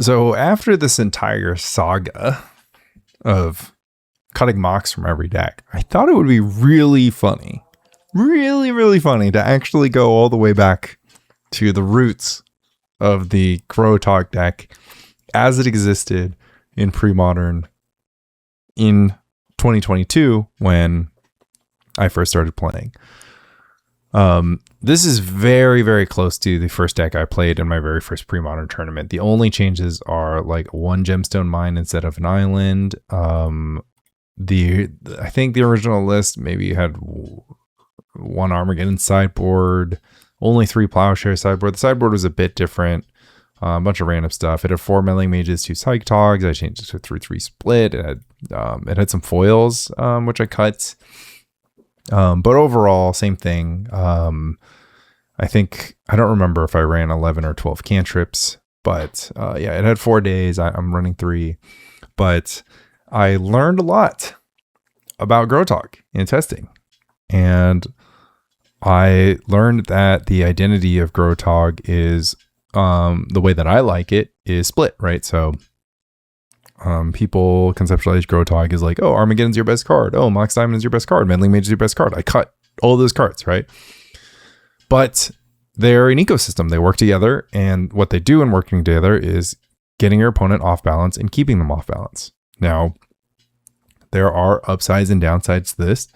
So after this entire saga of cutting Mox from every deck, I thought it would be really funny, really funny to actually go all the way back to the roots of the Gro-a-tog deck as it existed in Premodern in 2022 when I first started playing. This is very close to the first deck I played in my very first Premodern tournament. The only changes are like one Gemstone Mine instead of an island. I think the original list maybe had one Armageddon sideboard, only 3 Plowshares sideboard. The sideboard was a bit different. A bunch of random stuff. It had 4 Meddling Mages, 2 Psychatogs. I changed it to a 3/3 split. It had some foils, which I cut. But overall, same thing. I don't remember if I ran 11 or 12 cantrips, but yeah, it had 4 days. I'm running 3, but I learned a lot about growtog in testing, and I learned that the identity of growtog is the way that I like it is split, right? So people conceptualize growtog as like, oh, Armageddon's your best card. Oh, Mox Diamond is your best card. Meddling Mage is your best card. I cut all those cards, right? But they're an ecosystem. They work together, and what they do in working together is getting your opponent off balance and keeping them off balance. Now, there are upsides and downsides to this.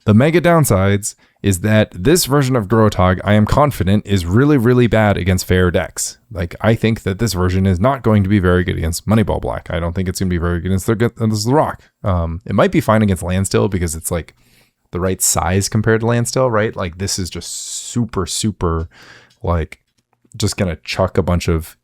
The mega downsides is that this version of Gro-a-tog, I am confident, is really bad against fair decks. Like, I think that this version is not going to be very good against Moneyball Black. I don't think it's going to be very good against the Rock. It might be fine against landstill because it's like the right size compared to landstill, right? Like, this is just super, like, just going to chuck a bunch of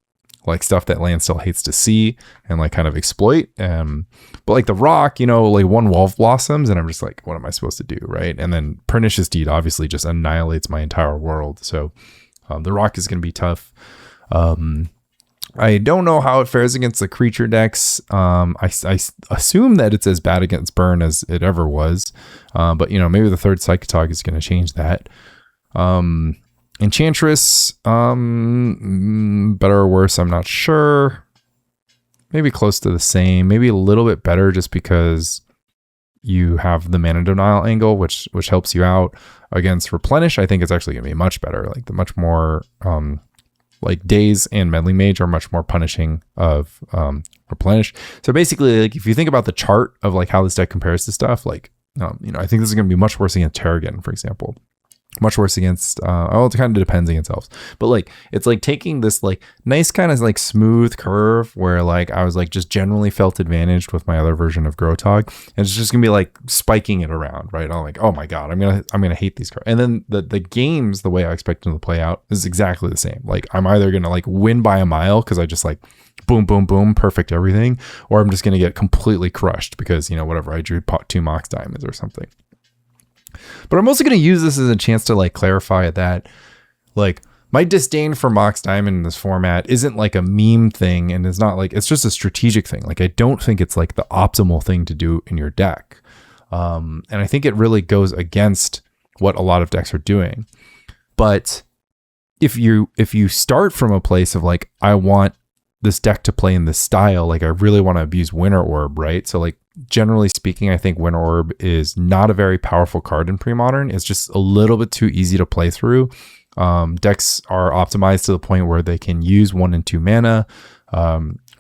like stuff that landstill hates to see and like kind of exploit. But like the Rock, like one Wolf Blossoms and I'm just like, what am I supposed to do, right? And then Pernicious Deed obviously just annihilates my entire world. So the Rock is going to be tough. I don't know how it fares against the creature decks. I assume that it's as bad against Burn as it ever was. But maybe the third Psychatog is going to change that. Enchantress, better or worse, I'm not sure. Maybe close to the same, maybe a little bit better just because you have the mana denial angle, which helps you out. Against Replenish, I think it's actually going to be much better. Like the much more, like Daze and Meddling Mage are much more punishing of Replenish. So basically, like if you think about the chart of like how this deck compares to stuff, like, I think this is going to be much worse against Terragon, for example. Much worse against, it kind of depends against elves. But like, it's like taking this like nice kind of like smooth curve where like I was like just generally felt advantaged with my other version of growtog. And it's just going to be like spiking it around, right? I'm like, oh my God, I'm going to hate these cards. And then the games, the way I expect them to play out is exactly the same. Like I'm either going to like win by a mile because I just like boom, perfect everything. Or I'm just going to get completely crushed because, whatever, I drew 2 Mox Diamonds or something. But I'm also going to use this as a chance to like clarify that like my disdain for Mox Diamond in this format isn't like a meme thing, and it's not like, it's just a strategic thing. Like I don't think it's like the optimal thing to do in your deck. And I think it really goes against what a lot of decks are doing. But if you start from a place of like, I want this deck to play in this style, like I really want to abuse Winter Orb, right? So like generally speaking, I think Winter Orb is not a very powerful card in Premodern. It's just a little bit too easy to play through. Decks are optimized to the point where they can use 1 and 2 mana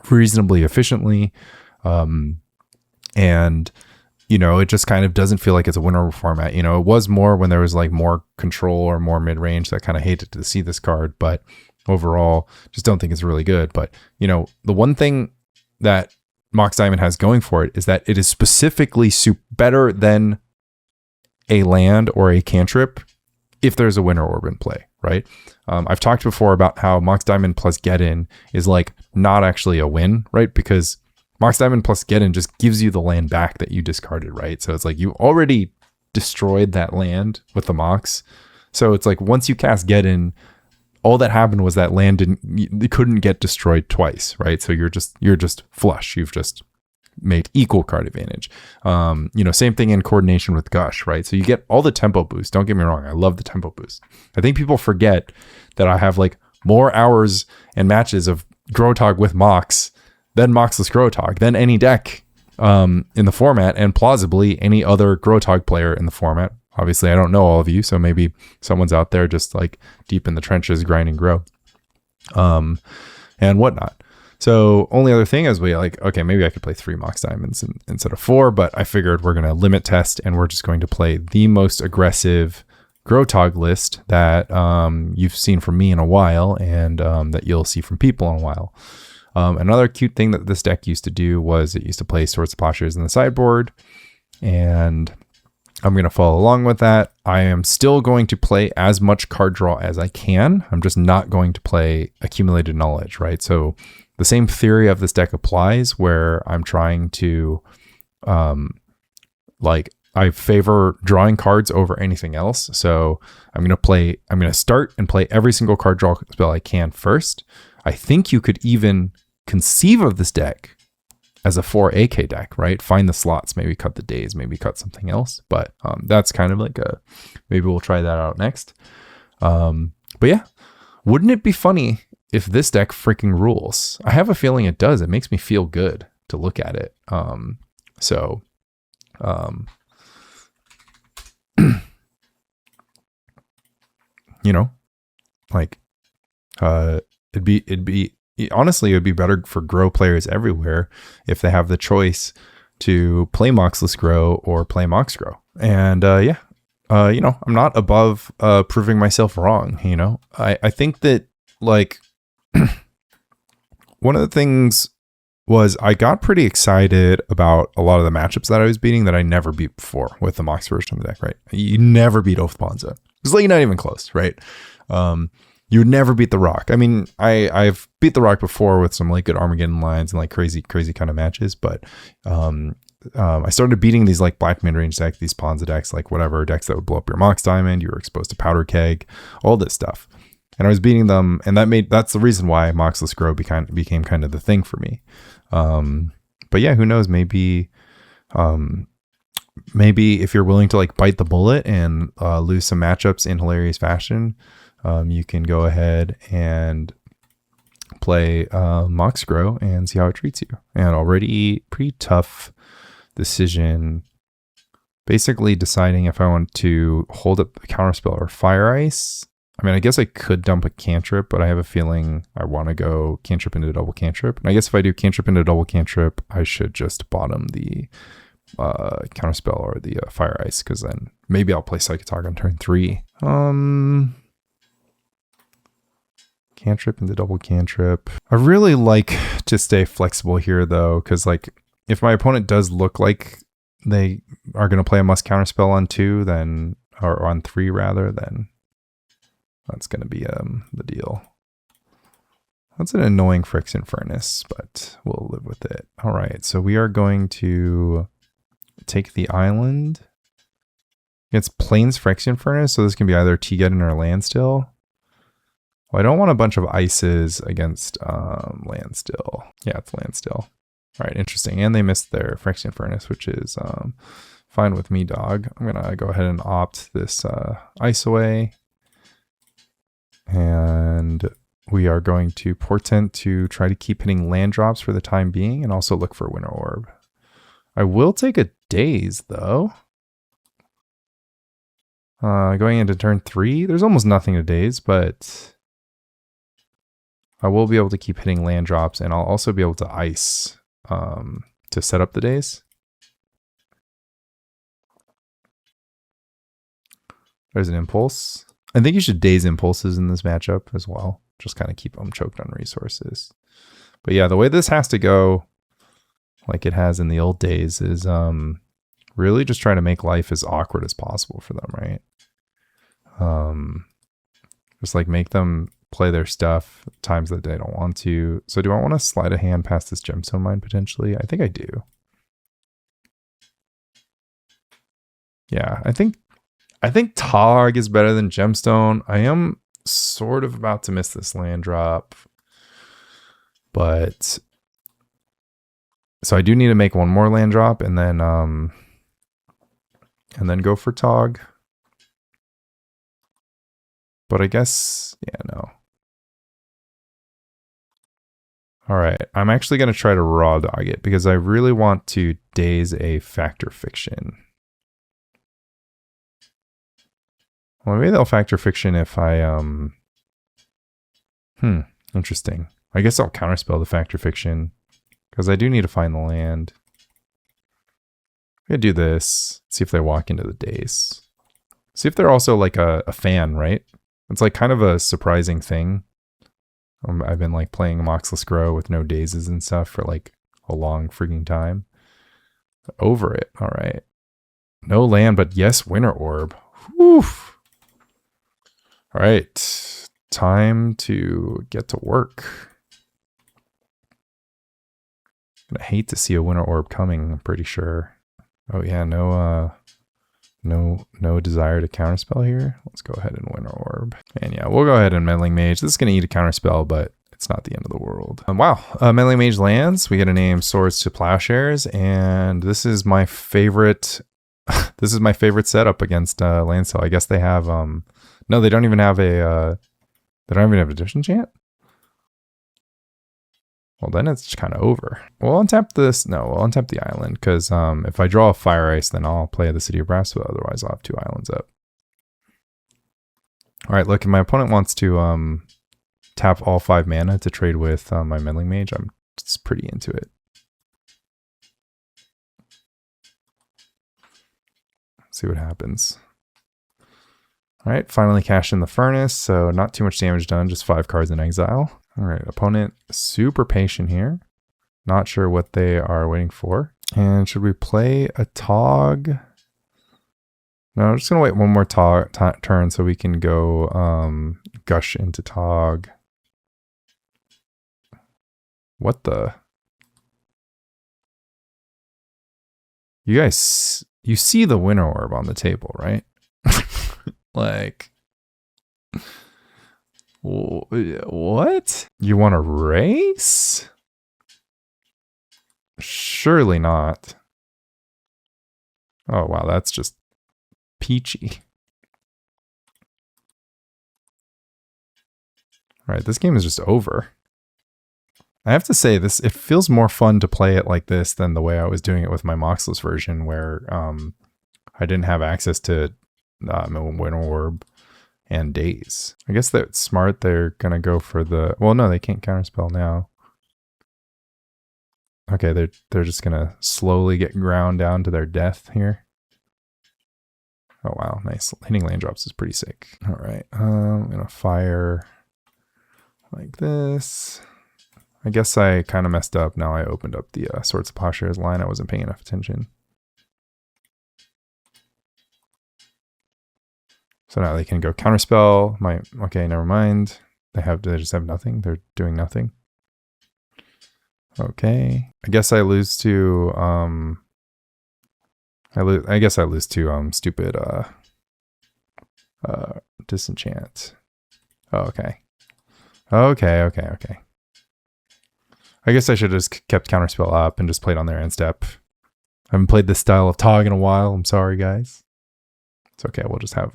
reasonably efficiently. And it just kind of doesn't feel like it's a Winter Orb format. It was more when there was like more control or more mid-range that kind of hated to see this card, but overall just don't think it's really good. But the one thing that Mox Diamond has going for it is that it is specifically better than a land or a cantrip if there's a Winter Orb in play, right? I've talked before about how Mox Diamond plus Get In is like not actually a win, right? Because Mox Diamond plus Get In just gives you the land back that you discarded, right? So it's like you already destroyed that land with the Mox. So it's like once you cast Get In, all that happened was that land couldn't get destroyed twice, right? So you're just flush. You've just made equal card advantage. Same thing in coordination with Gush, right? So you get all the tempo boost. Don't get me wrong, I love the tempo boost. I think people forget that I have like more hours and matches of Growtog with Mox, then Moxless Growtog, then any deck in the format, and plausibly any other Growtog player in the format. Obviously, I don't know all of you, so maybe someone's out there just like deep in the trenches grinding Grow and whatnot. So only other thing is we like, okay, maybe I could play 3 Mox Diamonds instead of 4, but I figured we're going to limit test and we're just going to play the most aggressive Growtog list that you've seen from me in a while and that you'll see from people in a while. Another cute thing that this deck used to do was it used to play Swords of Plowshares in the sideboard, and I'm going to follow along with that. I am still going to play as much card draw as I can. I'm just not going to play accumulated knowledge, right? So the same theory of this deck applies where I'm trying to, I favor drawing cards over anything else. So I'm going to start and play every single card draw spell I can first. I think you could even conceive of this deck as a 4 AK deck, right? Find the slots, maybe cut the Daze, maybe cut something else. But that's kind of like maybe we'll try that out next. But yeah, wouldn't it be funny if this deck freaking rules? I have a feeling it does. It makes me feel good to look at it. You know, like, honestly, it would be better for Grow players everywhere if they have the choice to play Moxless Grow or play Mox Grow. And I'm not above proving myself wrong. I think that like one of the things was I got pretty excited about a lot of the matchups that I was beating that I never beat before with the Mox version of the deck, right? You never beat Oath Bonza. It's like not even close, right? You would never beat the Rock. I mean, I've beat the Rock before with some like good Armageddon lines and like crazy kind of matches, but I started beating these like black mid-range decks, these Ponza decks, like whatever decks that would blow up your Mox Diamond. You were exposed to Powder Keg, all this stuff. And I was beating them, and that's the reason why Moxless Grow became kind of the thing for me. But yeah, who knows? Maybe if you're willing to like bite the bullet and lose some matchups in hilarious fashion, you can go ahead and play Mox Grow and see how it treats you. And already pretty tough decision, basically deciding if I want to hold up the Counterspell or Fire Ice. I mean, I guess I could dump a cantrip, but I have a feeling I want to go cantrip into double cantrip. And I guess if I do cantrip into double cantrip, I should just bottom the Counterspell or the Fire Ice, because then maybe I'll play Psychatog on turn 3. Cantrip into double cantrip. I really like to stay flexible here, though, because like if my opponent does look like they are going to play a must Counterspell on 2, then, or on 3 rather, then that's going to be the deal. That's an annoying Friction Furnace, but we'll live with it. All right, so we are going to take the island. It's Plains Friction Furnace, so this can be either T-Geddon or Landstill. Well, I don't want a bunch of ices against Landstill. Yeah, it's Landstill. All right, interesting. And they missed their Friction Furnace, which is fine with me, dog. I'm going to go ahead and opt this ice away. And we are going to Portent to try to keep hitting land drops for the time being and also look for Winter Orb. I will take a Daze, though. Going into turn 3, there's almost nothing to Daze, but I will be able to keep hitting land drops, and I'll also be able to ice to set up the Daze. There's an Impulse. I think you should Daze Impulses in this matchup as well. Just kind of keep them choked on resources. But yeah, the way this has to go, like it has in the old days, is really just try to make life as awkward as possible for them, right? Just like make them play their stuff times that they don't want to. So do I want to Sleight of Hand past this Gemstone Mine potentially? I think I do. Yeah, I think Tog is better than Gemstone. I am sort of about to miss this land drop, but so I do need to make one more land drop and then go for Tog. But I guess, yeah, no. All right, I'm actually going to try to raw dog it because I really want to daze a factor fiction. Well, maybe they'll factor fiction if I, interesting. I guess I'll counterspell the factor fiction because I do need to find the land. I'm going to do this, see if they walk into the Daze. See if they're also like a fan, right? It's like kind of a surprising thing. I've been like playing Moxless Grow with no Dazes and stuff for like a long freaking time. Over it, all right. No land, but yes, Winter Orb. Whew. All right, time to get to work. I hate to see a Winter Orb coming, I'm pretty sure. Oh yeah, no desire to counterspell here. Let's go ahead and Winter Orb. And yeah, we'll go ahead and Meddling Mage. This is going to eat a counterspell, but it's not the end of the world. Wow, Meddling Mage lands. We get to name Swords to Plowshares, and this is my favorite. This is my favorite setup against landstill. I guess they have no, they don't even have a they don't even have Addition Chant. Well, then it's kind of over. We'll untap this. No, we'll untap the island because if I draw a Fire Ice, then I'll play the City of Brass. But otherwise, I'll have 2 islands up. All right, look, if my opponent wants to tap all 5 mana to trade with my Meddling Mage, I'm just pretty into it. Let's see what happens. All right, finally cash in the Furnace, so not too much damage done, just 5 cards in exile. All right, opponent super patient here. Not sure what they are waiting for. And should we play a Tog? No, I'm just gonna wait one more turn so we can go Gush into Tog. What the? You guys, you see the Winter Orb on the table, right? Like, what? You want to race? Surely not. Oh, wow, that's just peachy. All right, this game is just over. I have to say, it feels more fun to play it like this than the way I was doing it with my Moxless version, where I didn't have access to Winter Orb and Daze. I guess that's smart. They're gonna go for the. Well, no, they can't counterspell now. Okay, they're just gonna slowly get ground down to their death here. Oh wow, nice. Hitting land drops is pretty sick. All right, I'm gonna fire like this. I guess I kind of messed up. Now I opened up the Swords of Plowshares line. I wasn't paying enough attention. So now they can go counterspell. Okay, never mind. They just have nothing. They're doing nothing. Okay. I guess I lose to I guess I lose to stupid disenchant. Oh, okay. Okay. I guess I should have just kept counterspell up and just played on their end step. I haven't played this style of Tog in a while. I'm sorry, guys. It's okay. We'll just have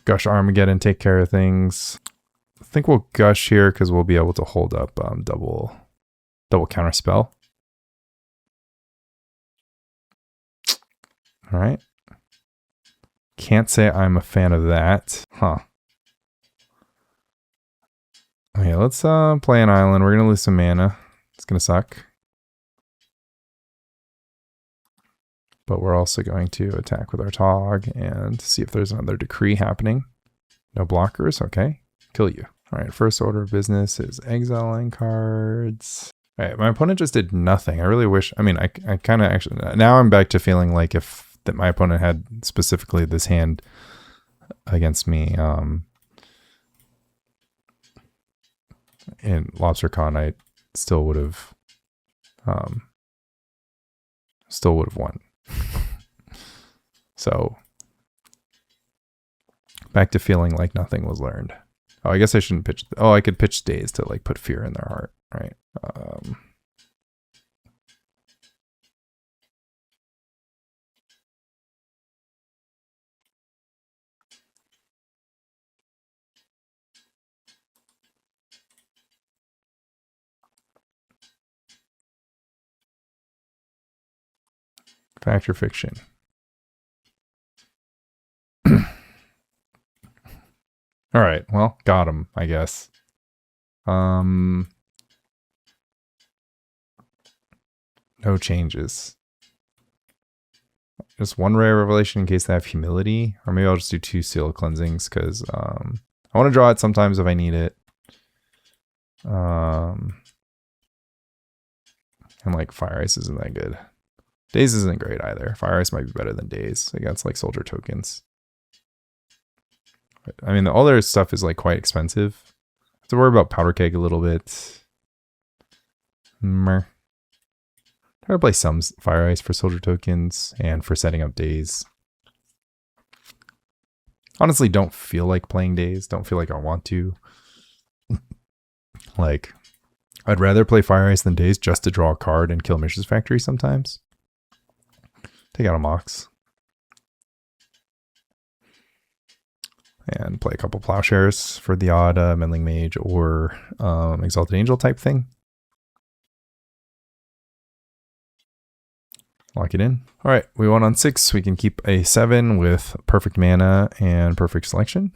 Gush Armageddon take care of things. I think we'll Gush here because we'll be able to hold up double counterspell. All right. Can't say I'm a fan of that. Huh. Okay, let's play an island. We're gonna lose some mana. It's gonna suck. But we're also going to attack with our Tog and see if there's another decree happening. No blockers, okay. Kill you. All right, first order of business is exiling cards. All right, my opponent just did nothing. I really wish, I mean, I kind of actually, now I'm back to feeling like if that my opponent had specifically this hand against me in LobsterCon, I still would have won. So back to feeling like nothing was learned. Oh, I guess I shouldn't pitch. Oh, I could pitch Daze to like put fear in their heart, right? Fact or fiction? All right, well, got him, I guess. No changes. Just one rare revelation in case they have humility, or maybe I'll just do 2 seal cleansings because I want to draw it sometimes if I need it. And like Fire Ice isn't that good. Daze isn't great either. Fire Ice might be better than Daze against like soldier tokens. I mean, all their stuff is like quite expensive. Have to worry about Powder Keg a little bit. Try to play some Fire Ice for soldier tokens and for setting up Daze. Honestly, don't feel like playing Daze. Don't feel like I want to. Like, I'd rather play Fire Ice than Daze just to draw a card and kill Mishra's Factory sometimes. Take out a Mox. And play a couple Plowshares for the odd Meddling Mage or Exalted Angel type thing. Lock it in. All right, we won on 6. We can keep a 7 with perfect mana and perfect selection.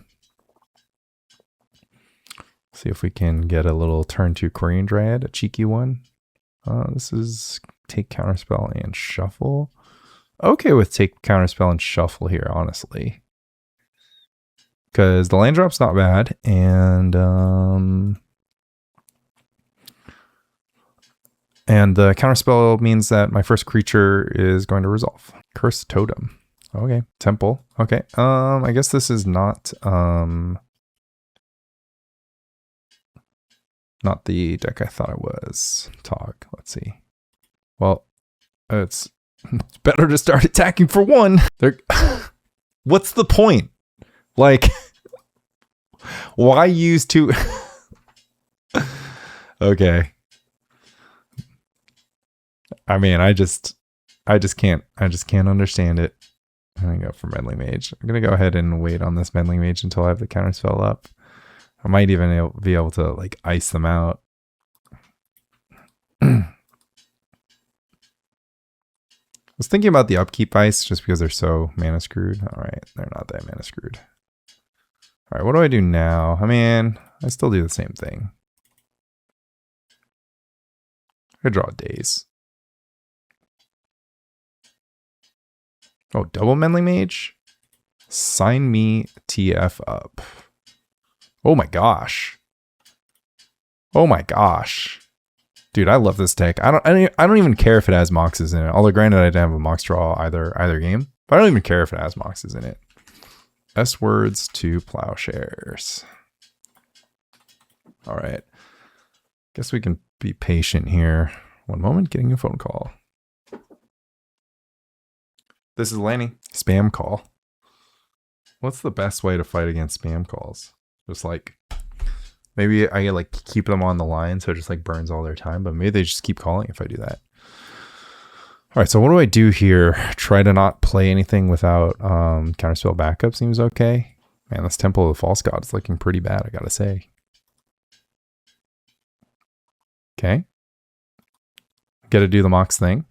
See if we can get a little turn 2 Quirion Dryad, a cheeky one. This is take Counterspell and shuffle. Okay with take Counterspell and shuffle here, honestly. Because the land drop's not bad, and the Counterspell means that my first creature is going to resolve. Cursed Totem. Okay. Temple. Okay. I guess this is not the deck I thought it was. Tog. Let's see. Well, it's better to start attacking for 1. What's the point? Like, why use 2? Okay. I mean, I just can't understand it. I'm gonna go for Meddling Mage. I'm gonna go ahead and wait on this Meddling Mage until I have the Counterspell up. I might even be able to like ice them out. I was thinking about the upkeep ice just because they're so mana screwed. All right, they're not that mana screwed. All right, what do I do now? I mean, I still do the same thing. I draw a Daze. Oh, double Meddling Mage? Sign me TF up. Oh my gosh. Oh my gosh. Dude, I love this deck. I don't even care if it has Moxes in it. Although granted I didn't have a Mox draw either game. But I don't even care if it has Moxes in it. S words to Plowshares. All right. Guess we can be patient here. One moment, getting a phone call. This is Lanny. Spam call. What's the best way to fight against spam calls? Just like, maybe I like keep them on the line so it just like burns all their time, but maybe they just keep calling if I do that. All right, so what do I do here? Try to not play anything without Counterspell backup seems okay. Man, this Temple of the False God is looking pretty bad, I gotta say. Okay. Gotta do the Mox thing.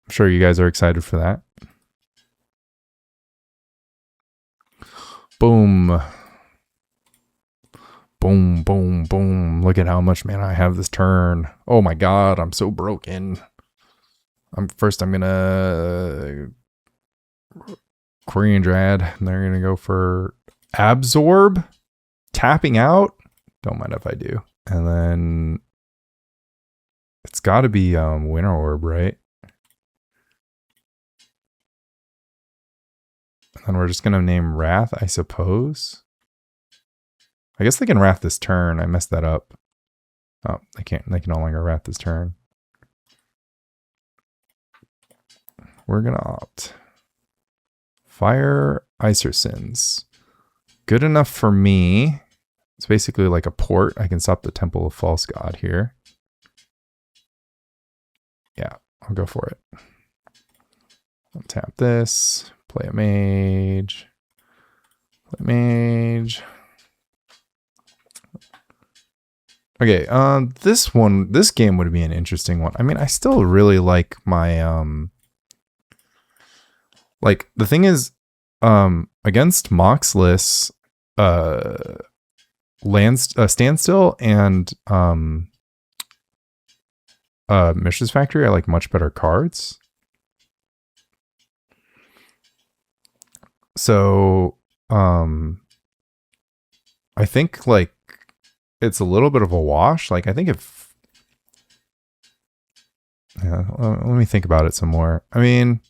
I'm sure you guys are excited for that. Boom. Boom, boom, boom. Look at how much mana I have this turn. Oh my god, I'm so broken. I'm gonna Quirion Dryad, and they're gonna go for Absorb, tapping out. Don't mind if I do. And then it's got to be Winter Orb, right? And then we're just gonna name Wrath, I suppose. I guess they can Wrath this turn. I messed that up. Oh, they can't. They can no longer Wrath this turn. We're gonna opt. Fire Icersins. Good enough for me. It's basically like a port. I can stop the Temple of False God here. Yeah, I'll go for it. I'll tap this. Play a mage. Play mage. Okay, this game would be an interesting one. I mean, I still really like my Like the thing is, against Mox lists, standstill and Mishra's Factory are like much better cards. So I think like it's a little bit of a wash. Like I think if let me think about it some more. I mean,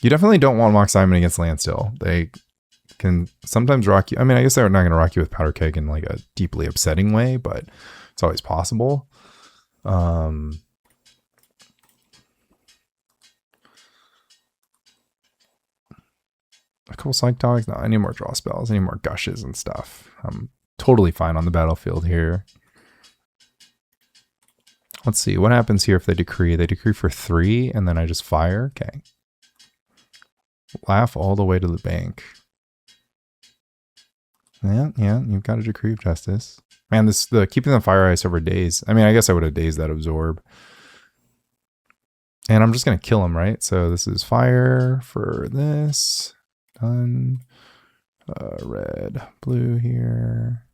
you definitely don't want Mox Diamond against landstill. They can sometimes rock you. I mean, I guess they're not going to rock you with powder keg in like a deeply upsetting way, but it's always possible. A couple Psychatogs. No, I need more draw spells. I need more gushes and stuff. I'm totally fine on the battlefield here. Let's see what happens here if they decree. They decree for 3 and then I just fire. Okay. Laugh all the way to the bank. Yeah, you've got a decree of justice. Man, the keeping the fire ice over Daze. I mean, I guess I would have dazed that absorb. And I'm just gonna kill him, right? So this is fire for this. Done. Red, blue here.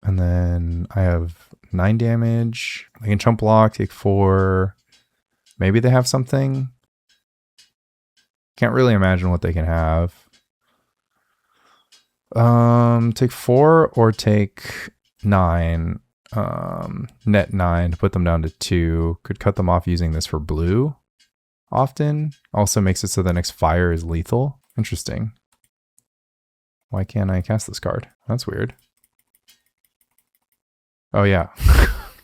And then I have 9 damage. I can chump block, take 4. Maybe they have something. Can't really imagine what they can have. Take 4 or take 9. Net 9 to put them down to 2. Could cut them off using this for blue. Often. Also makes it so the next fire is lethal. Interesting. Why can't I cast this card? That's weird. Oh yeah.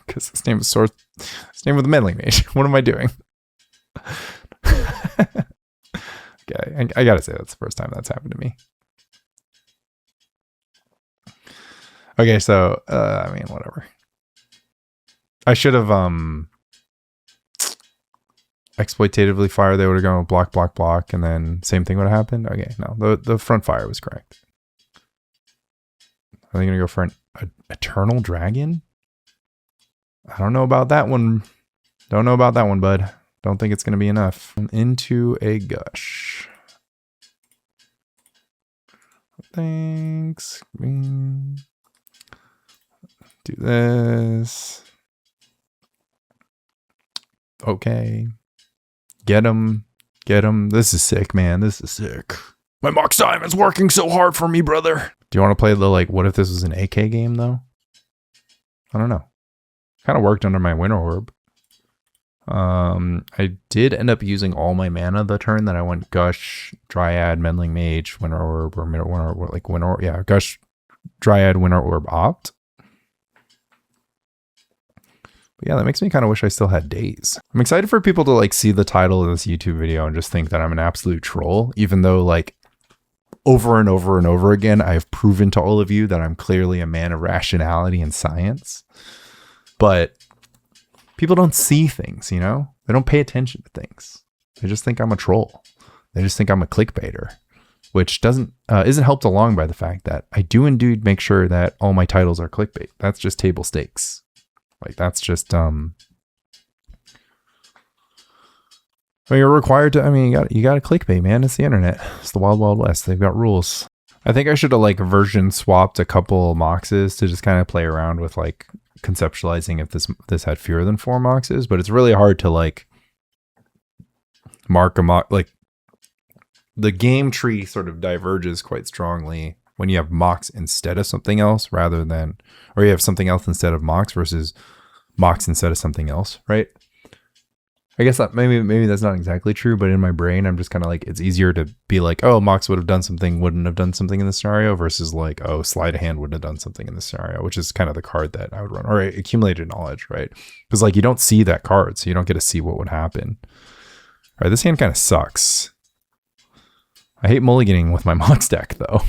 Because his name is Sword. His name was the Meddling Mage. What am I doing? Okay, I gotta say that's the first time that's happened to me. Okay, so I mean, whatever. I should have exploitatively fire. They would have gone block, block, block, and then same thing would have happened. Okay, no, the front fire was correct. Are they gonna go for an Eternal Dragon? I don't know about that one. Don't know about that one, bud. Don't think it's gonna be enough. Into a Gush. Thanks. Do this. Okay. Get him. Get him. This is sick, man. This is sick. My Mox Diamond's working so hard for me, brother. Do you want to play the, like, what if this was an AK game, though? I don't know. Kind of worked under my Winter Orb. I did end up using all my mana the turn that I went Gush, Dryad, Meddling Mage, Winter Orb, or Winter Orb, like Winter Orb, yeah, Gush, Dryad, Winter Orb, Opt. But yeah, that makes me kind of wish I still had Daze. I'm excited for people to like see the title of this YouTube video and just think that I'm an absolute troll, even though like over and over and over again, I've proven to all of you that I'm clearly a man of rationality and science. But people don't see things, you know? They don't pay attention to things. They just think I'm a troll. They just think I'm a clickbaiter, which isn't helped along by the fact that I do indeed make sure that all my titles are clickbait. That's just table stakes. Like that's just well, you're required to. I mean, you got to clickbait, man. It's the internet. It's the wild, wild west. They've got rules. I think I should have like version swapped a couple Moxes to just kind of play around with like conceptualizing if this had fewer than 4 Moxes, but it's really hard to like mark a Mox. Like the game tree sort of diverges quite strongly when you have Mox instead of something else rather than, or you have something else instead of Mox versus Mox instead of something else, right? I guess that maybe that's not exactly true, but in my brain, I'm just kind of like, it's easier to be like, oh, Mox would have done something, wouldn't have done something in this scenario versus like, oh, Sleight of Hand wouldn't have done something in this scenario, which is kind of the card that I would run, or accumulated knowledge, right? Because like you don't see that card, so you don't get to see what would happen. All right, this hand kind of sucks. I hate mulliganing with my Mox deck though.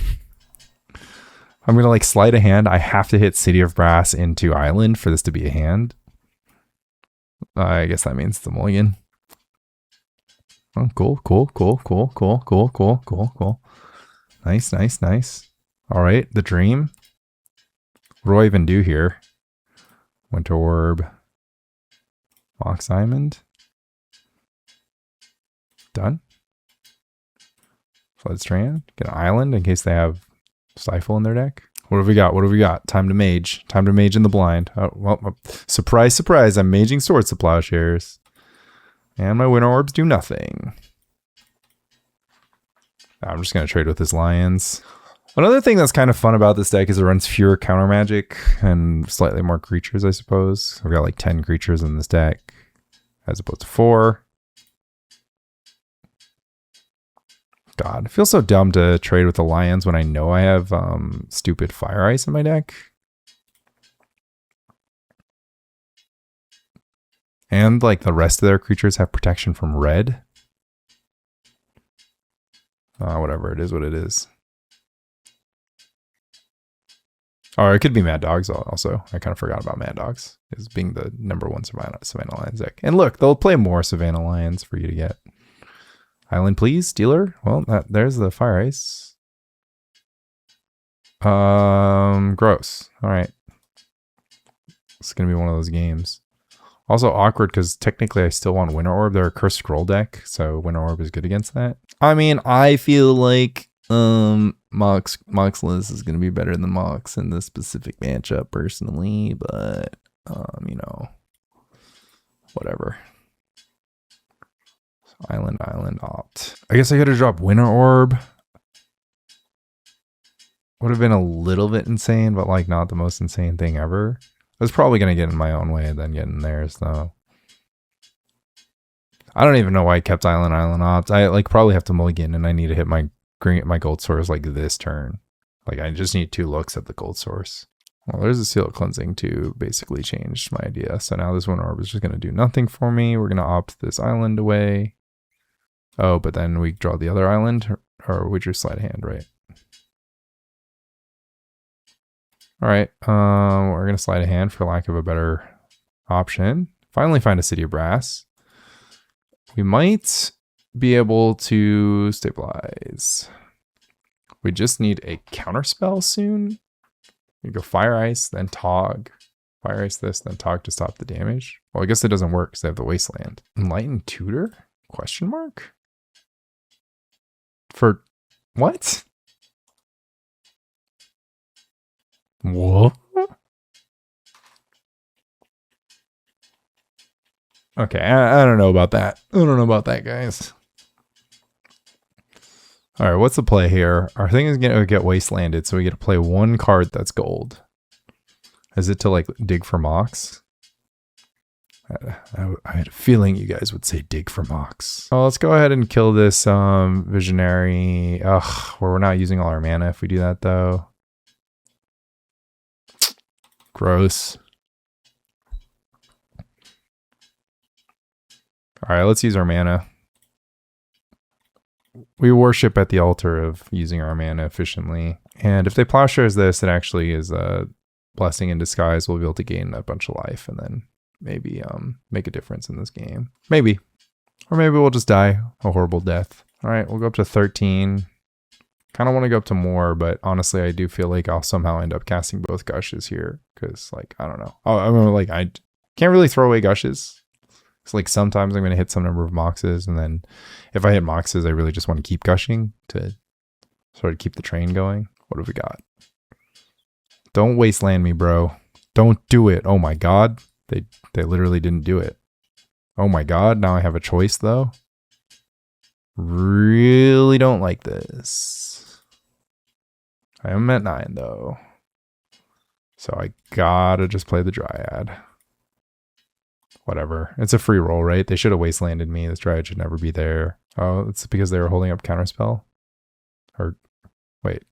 I'm going to like Sleight of Hand. I have to hit City of Brass into Island for this to be a hand. I guess that means the mulligan. Oh, cool. Nice. All right, the dream. What do I even do here? Winter Orb. Mox Diamond. Done. Flooded Strand. Get an island in case they have Stifle in their deck. What have we got? What have we got? Time to mage. Time to mage in the blind. Oh, well, surprise, surprise. I'm maging Swords to Plowshares. And my Winter Orbs do nothing. I'm just going to trade with his Lions. Another thing that's kind of fun about this deck is it runs fewer counter magic and slightly more creatures, I suppose. I've got like 10 creatures in this deck as opposed to 4. God, it feels so dumb to trade with the Lions when I know I have stupid Fire Ice in my deck. And like the rest of their creatures have protection from red. Whatever, it is what it is. Or it could be Mad Dogs also. I kind of forgot about Mad Dogs as being the #1 Savannah Lions deck. And look, they'll play more Savannah Lions for you to get. Island, please, dealer. Well, there's the Fire Ice. Gross. All right. It's going to be one of those games. Also awkward because technically I still want Winter Orb. They're a Cursed Scroll deck, so Winter Orb is good against that. I mean, I feel like Mox Liz is going to be better than Mox in this specific matchup personally, but you know, whatever. Island, opt. I guess I could have dropped Winter Orb. Would have been a little bit insane, but like not the most insane thing ever. I was probably going to get in my own way and then get in theirs though. I don't even know why I kept Island, opt. I like probably have to mulligan and I need to hit my gold source like this turn. Like I just need 2 looks at the gold source. Well, there's a Seal of Cleansing to basically change my idea. So now this Winter Orb is just going to do nothing for me. We're going to opt this island away. Oh, but then we draw the other island, or we drew Sleight of Hand, right? All right, we're gonna Sleight of Hand for lack of a better option. Finally find a City of Brass. We might be able to stabilize. We just need a Counterspell soon. We go Fire Ice, then Tog. Fire Ice this, then Tog to stop the damage. Well, I guess it doesn't work because they have the Wasteland. Enlightened Tutor? Question mark? For what? What? Okay, I don't know about that. I don't know about that, guys. All right, what's the play here? Our thing is going to get Wastelanded, so we get to play 1 card that's gold. Is it to like dig for Mox? I had a feeling you guys would say dig for Mox. Oh, let's go ahead and kill this Visionary. Ugh, where we're not using all our mana if we do that though. Gross. All right, let's use our mana. We worship at the altar of using our mana efficiently. And if they Plowshares this, it actually is a blessing in disguise. We'll be able to gain a bunch of life and then maybe make a difference in this game. Maybe. Or maybe we'll just die a horrible death. All right, we'll go up to 13. Kind of want to go up to more, but honestly, I do feel like I'll somehow end up casting both Gushes here. Because, like, I don't know. Oh, I mean, like, I can't really throw away Gushes. It's like sometimes I'm going to hit some number of Moxes, and then if I hit Moxes, I really just want to keep gushing to sort of keep the train going. What have we got? Don't wasteland me, bro. Don't do it. Oh my god. They literally didn't do it. Oh my god. Now I have a choice, though. Really don't like this. I am at 9, though. So I gotta just play the Dryad. Whatever. It's a free roll, right? They should have wastelanded me. This Dryad should never be there. Oh, it's because they were holding up Counterspell? Or, wait.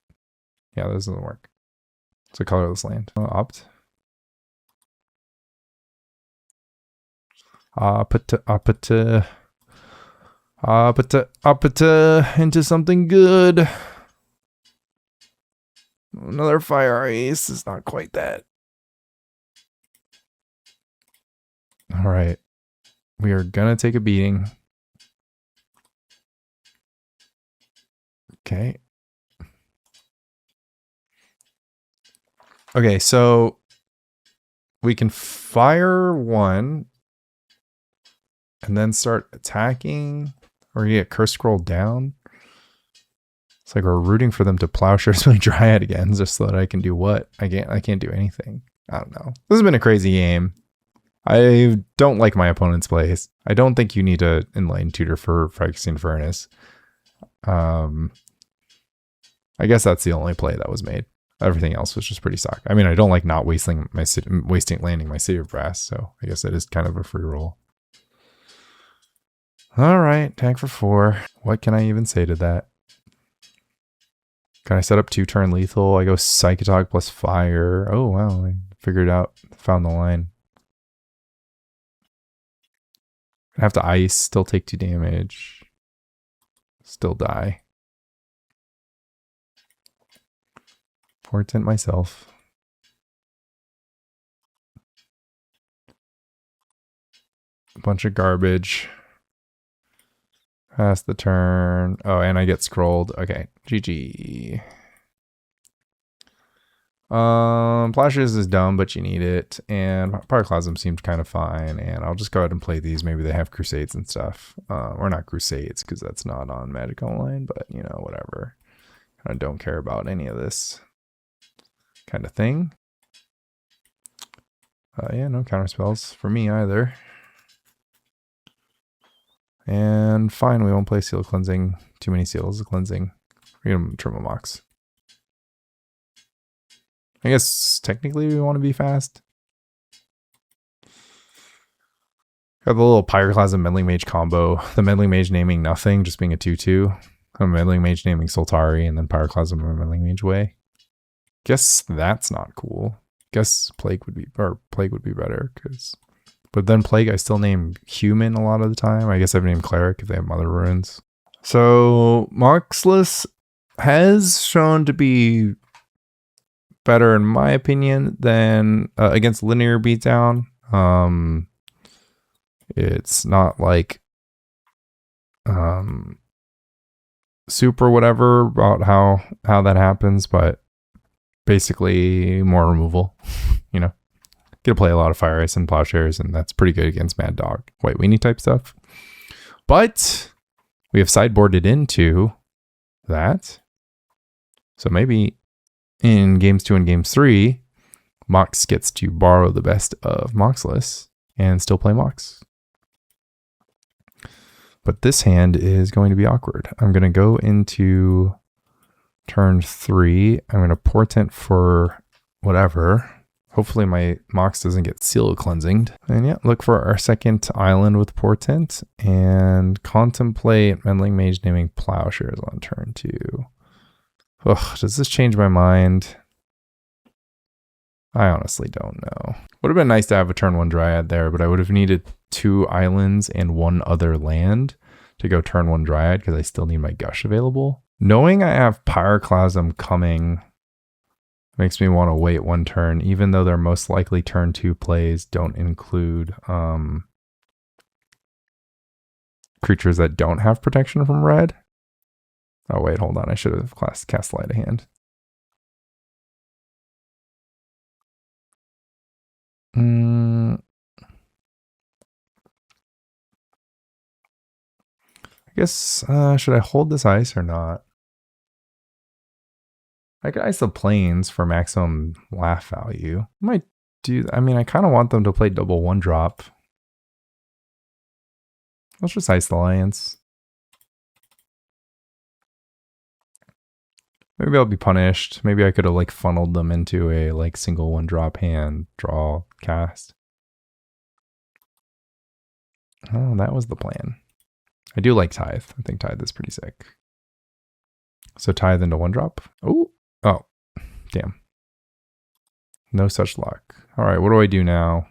Yeah, this doesn't work. It's a colorless land. Opt. Into something good. Another Fire Ice is not quite that. All right. We are gonna take a beating. Okay. Okay, so we can fire 1 and then start attacking. Or you get curse scroll down. It's like we're rooting for them to Plowshares my Dryad again, just so that I can do what? I can't do anything. I don't know. This has been a crazy game. I don't like my opponent's plays. I don't think you need a Enlightened Tutor for Phyrexian Furnace. I guess that's the only play that was made. Everything else was just pretty suck. I mean, I don't like not landing my City of Brass, so I guess that is kind of a free roll. All right, tank for 4. What can I even say to that? Can I set up 2-turn lethal? I go Psychatog plus fire. Oh, wow. I figured out, found the line. I have to ice, still take 2 damage. Still die. Portent myself. A bunch of garbage. Pass the turn. Oh, and I get scrolled. Okay, GG. Plowshares is dumb, but you need it. And Pyroclasm seemed kind of fine. And I'll just go ahead and play these. Maybe they have Crusades and stuff. Or not Crusades, because that's not on Magic Online. But, you know, whatever. I don't care about any of this kind of thing. Yeah, no counterspells for me either. And fine, we won't play Seal Cleansing. Too many Seals of Cleansing. We're going to trim a Mox. I guess technically we want to be fast. Got the little Pyroclasm Meddling Mage combo. The Meddling Mage naming nothing, just being a 2/2. A Meddling Mage naming Soltari, and then Pyroclasm or Meddling Mage way. Guess that's not cool. Guess Plague would be better, because. But then Plague, I still name Human a lot of the time. I guess I've named Cleric if they have Mother Runes. So Moxless has shown to be better, in my opinion, than against Linear Beatdown. It's not like super whatever about how that happens, but basically more removal, you know. Get to play a lot of Fire Ice and Plowshares, and that's pretty good against Mad Dog, White Weenie type stuff. But we have sideboarded into that. So maybe in games 2 and games 3, Mox gets to borrow the best of Moxless and still play Mox. But this hand is going to be awkward. I'm going to go into turn 3. I'm going to Portent for whatever. Hopefully my Mox doesn't get Seal Cleansing. And yeah, look for our second island with Portent and contemplate Meddling Mage naming Plowshares on turn 2. Ugh, does this change my mind? I honestly don't know. Would have been nice to have a turn 1 Dryad there, but I would have needed 2 islands and 1 other land to go turn 1 Dryad because I still need my Gush available. Knowing I have Pyroclasm coming makes me want to wait 1 turn, even though their most likely turn 2 plays don't include creatures that don't have protection from red. Oh wait, hold on. I should have cast Sleight of Hand. I guess, should I hold this ice or not? I could ice the planes for maximum laugh value. Might do. I mean, I kind of want them to play double 1-drop. Let's just ice the Alliance. Maybe I'll be punished. Maybe I could have like funneled them into a like single 1-drop hand, draw, cast. Oh, that was the plan. I do like Tithe. I think Tithe is pretty sick. So Tithe into 1-drop. Oh, damn. No such luck. All right, what do I do now?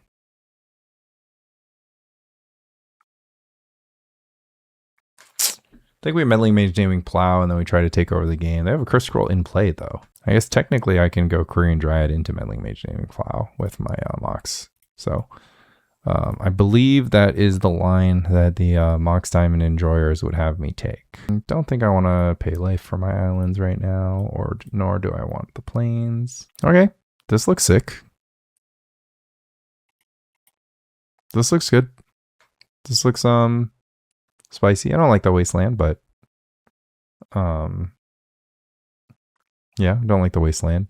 I think we Meddling Mage naming Plow, and then we try to take over the game. They have a Curse Scroll in play, though. I guess technically I can go Quirion Dryad into Meddling Mage naming Plow with my Mox. So I believe that is the line that the Mox Diamond enjoyers would have me take. Don't think I want to pay life for my islands right now, or nor do I want the plains. Okay, this looks sick. This looks good. This looks spicy. I don't like the Wasteland, but yeah, don't like the Wasteland.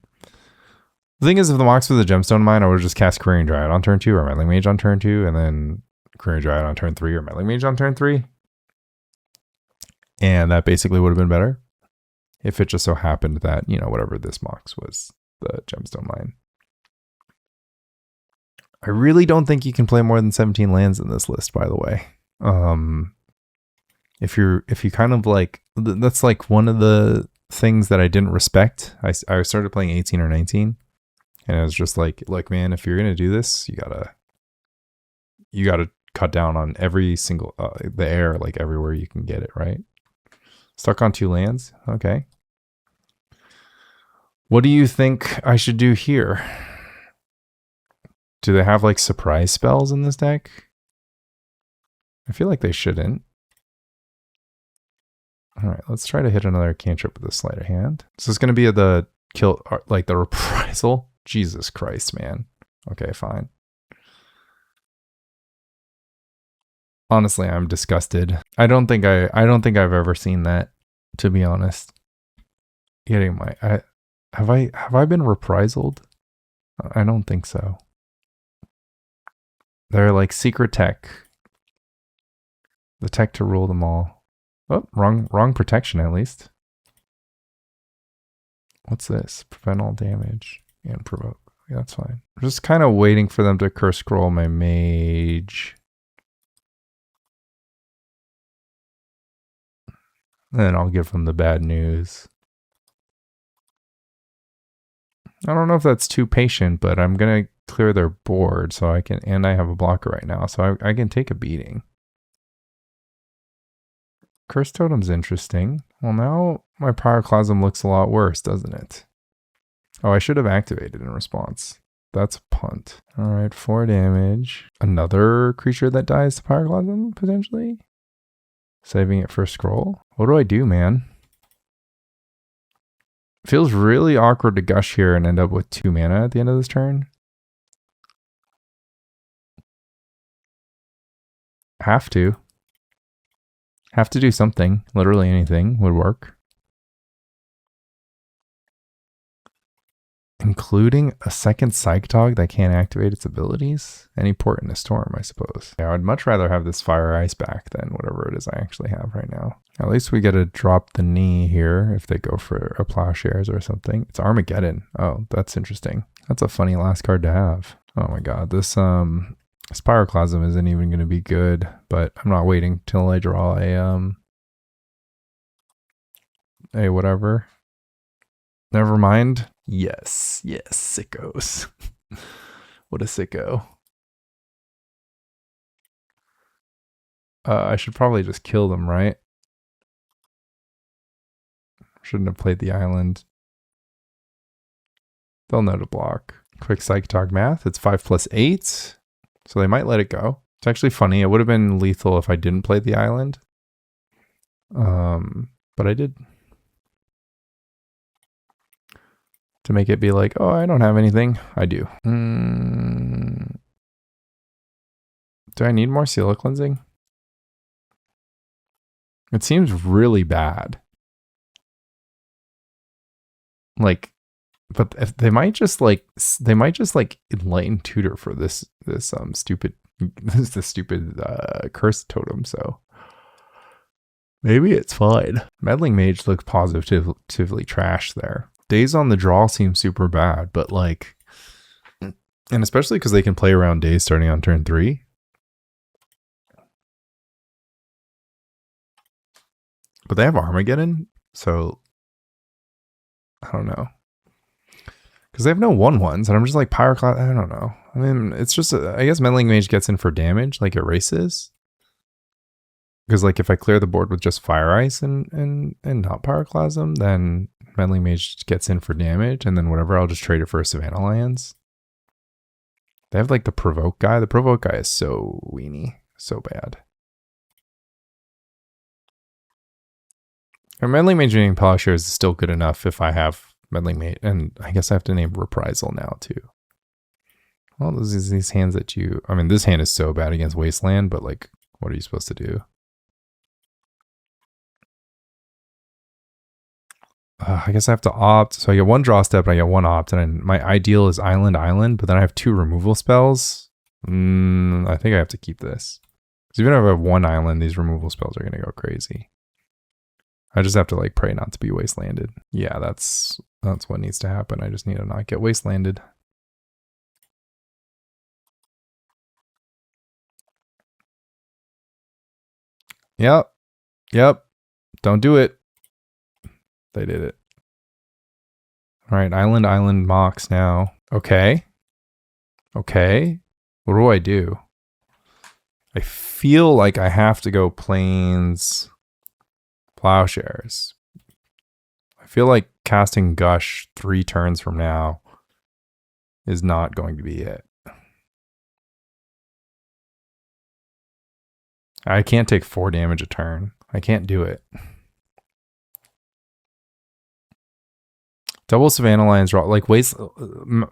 The thing is, if the Mox was a Gemstone Mine, I would have just cast Quirion Dryad on turn 2 or Meddling Mage on turn 2, and then Quirion Dryad on turn 3 or Meddling Mage on turn 3. And that basically would have been better if it just so happened that, you know, whatever this Mox was, the Gemstone Mine. I really don't think you can play more than 17 lands in this list, by the way. If you kind of like, that's like one of the things that I didn't respect. I started playing 18 or 19, and it was just like, look, man, if you're gonna do this, you gotta cut down on every single the air, like everywhere you can get it, right? Stuck on 2 lands, okay. What do you think I should do here? Do they have like surprise spells in this deck? I feel like they shouldn't. All right, let's try to hit another cantrip with a Sleight of Hand. So it's going to be the kill, like the reprisal. Jesus Christ, man. Okay, fine. Honestly, I'm disgusted. I don't think I've ever seen that, to be honest. Getting my, have I been reprisalled? I don't think so. They're like secret tech. The tech to rule them all. Oh, wrong protection at least. What's this? Prevent all damage and provoke. Yeah, that's fine. I'm just kind of waiting for them to curse scroll my mage. Then I'll give them the bad news. I don't know if that's too patient, but I'm gonna clear their board so I can, and I have a blocker right now, so I can take a beating. Curse Totem's interesting. Well, now my Pyroclasm looks a lot worse, doesn't it? Oh, I should have activated in response. That's a punt. All right, 4 damage. Another creature that dies to Pyroclasm, potentially? Saving it for scroll? What do I do, man? Feels really awkward to Gush here and end up with 2 mana at the end of this turn. Have to do something. Literally anything would work. Including a second Psychatog that can't activate its abilities? Any Portent Storm, I suppose. Yeah, I'd much rather have this Fire Ice back than whatever it is I actually have right now. At least we get to drop the knee here if they go for a Plowshares or something. It's Armageddon. Oh, that's interesting. That's a funny last card to have. Oh my god, this Pyroclasm isn't even going to be good, but I'm not waiting till I draw a whatever. Never mind. Yes, sickos. What a sicko. I should probably just kill them, right? Shouldn't have played the island. They'll know to block. Quick Psychatog math. It's 5 + 8. So they might let it go. It's actually funny. It would have been lethal if I didn't play the island. But I did. To make it be like, oh, I don't have anything. I do. Do I need more Seal Cleansing? It seems really bad. Like, but if they might just like enlighten tutor for this stupid curse totem. So maybe it's fine. Meddling Mage looks positively trash there. Daze on the draw seems super bad, but like, and especially because they can play around Daze starting on turn 3. But they have Armageddon, so I don't know. Because they have no 1/1s, and I'm just like Pyroclasm. I don't know. I mean, it's just I guess Meddling Mage gets in for damage, like erases. Because like if I clear the board with just Fire Ice and not Pyroclasm, then Meddling Mage gets in for damage, and then whatever, I'll just trade it for a Savannah Lands. They have like the Provoke guy. The Provoke guy is so weenie, so bad. And Meddling Mage being Plowshares is still good enough if I have Meddling Mage, and I guess I have to name Reprisal now too. Well, these hands that you, I mean, this hand is so bad against Wasteland, but like, what are you supposed to do? I guess I have to opt. So I get one draw step and I get one opt. And my ideal is island, but then I have 2 removal spells. I think I have to keep this. Because even if I have 1 island, these removal spells are going to go crazy. I just have to like pray not to be wastelanded. Yeah, that's what needs to happen. I just need to not get wastelanded. Yep. Don't do it. They did it. All right, island Mox now. Okay. What do I do? I feel like I have to go Plains Plowshares. I feel like casting Gush 3 turns from now is not going to be it. I can't take 4 damage a turn. I can't do it. Double Savannah Lions draw like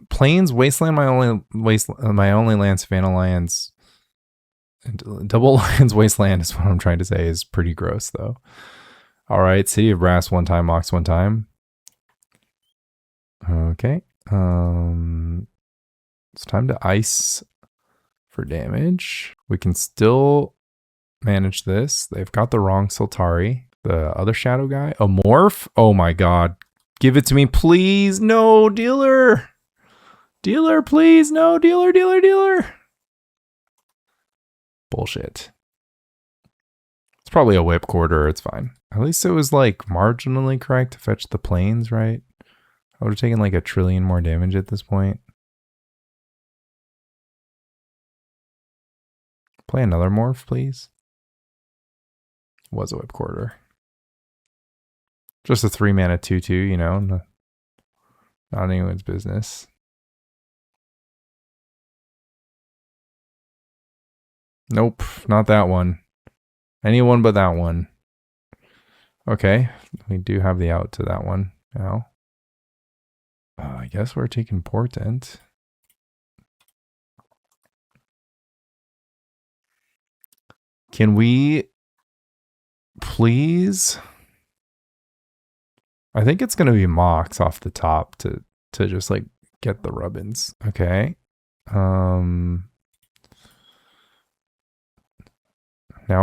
Plains Wasteland. My only land Savannah Lions. And double Lions Wasteland is what I'm trying to say is pretty gross though. All right, City of Brass 1 time, Mox 1 time. Okay. It's time to ice for damage. We can still manage this. They've got the wrong Sultari. The other shadow guy, a morph. Oh my god. Give it to me, please. No, dealer. Dealer, please. No, dealer. Bullshit. It's probably a whip quarter. It's fine. At least it was like marginally correct to fetch the plains, right? I would have taken like 1 trillion more damage at this point. Play another morph, please. Was a whip quarter. Just a 3 mana 2/2, you know, not anyone's business. Nope, not that one. Anyone but that one. Okay, we do have the out to that one now. I guess we're taking Portent. Can we please? I think it's gonna be Mox off the top to just like get the rubbins. Okay. Now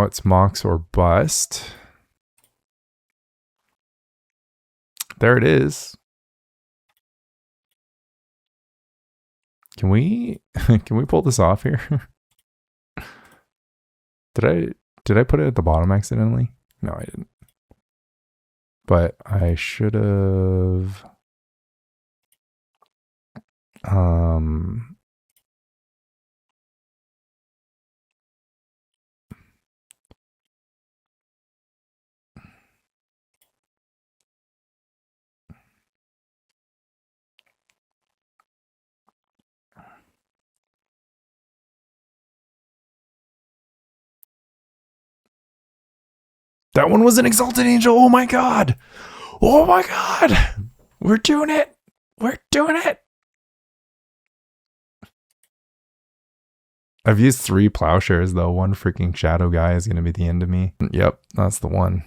it's Mox or bust. There it is. Can we pull this off here? Did I put it at the bottom accidentally? No, I didn't. But I should have that one was an Exalted Angel. Oh my god. Oh my god. We're doing it. We're doing it. I've used 3 Plowshares though. 1 freaking shadow guy is going to be the end of me. Yep, that's the one.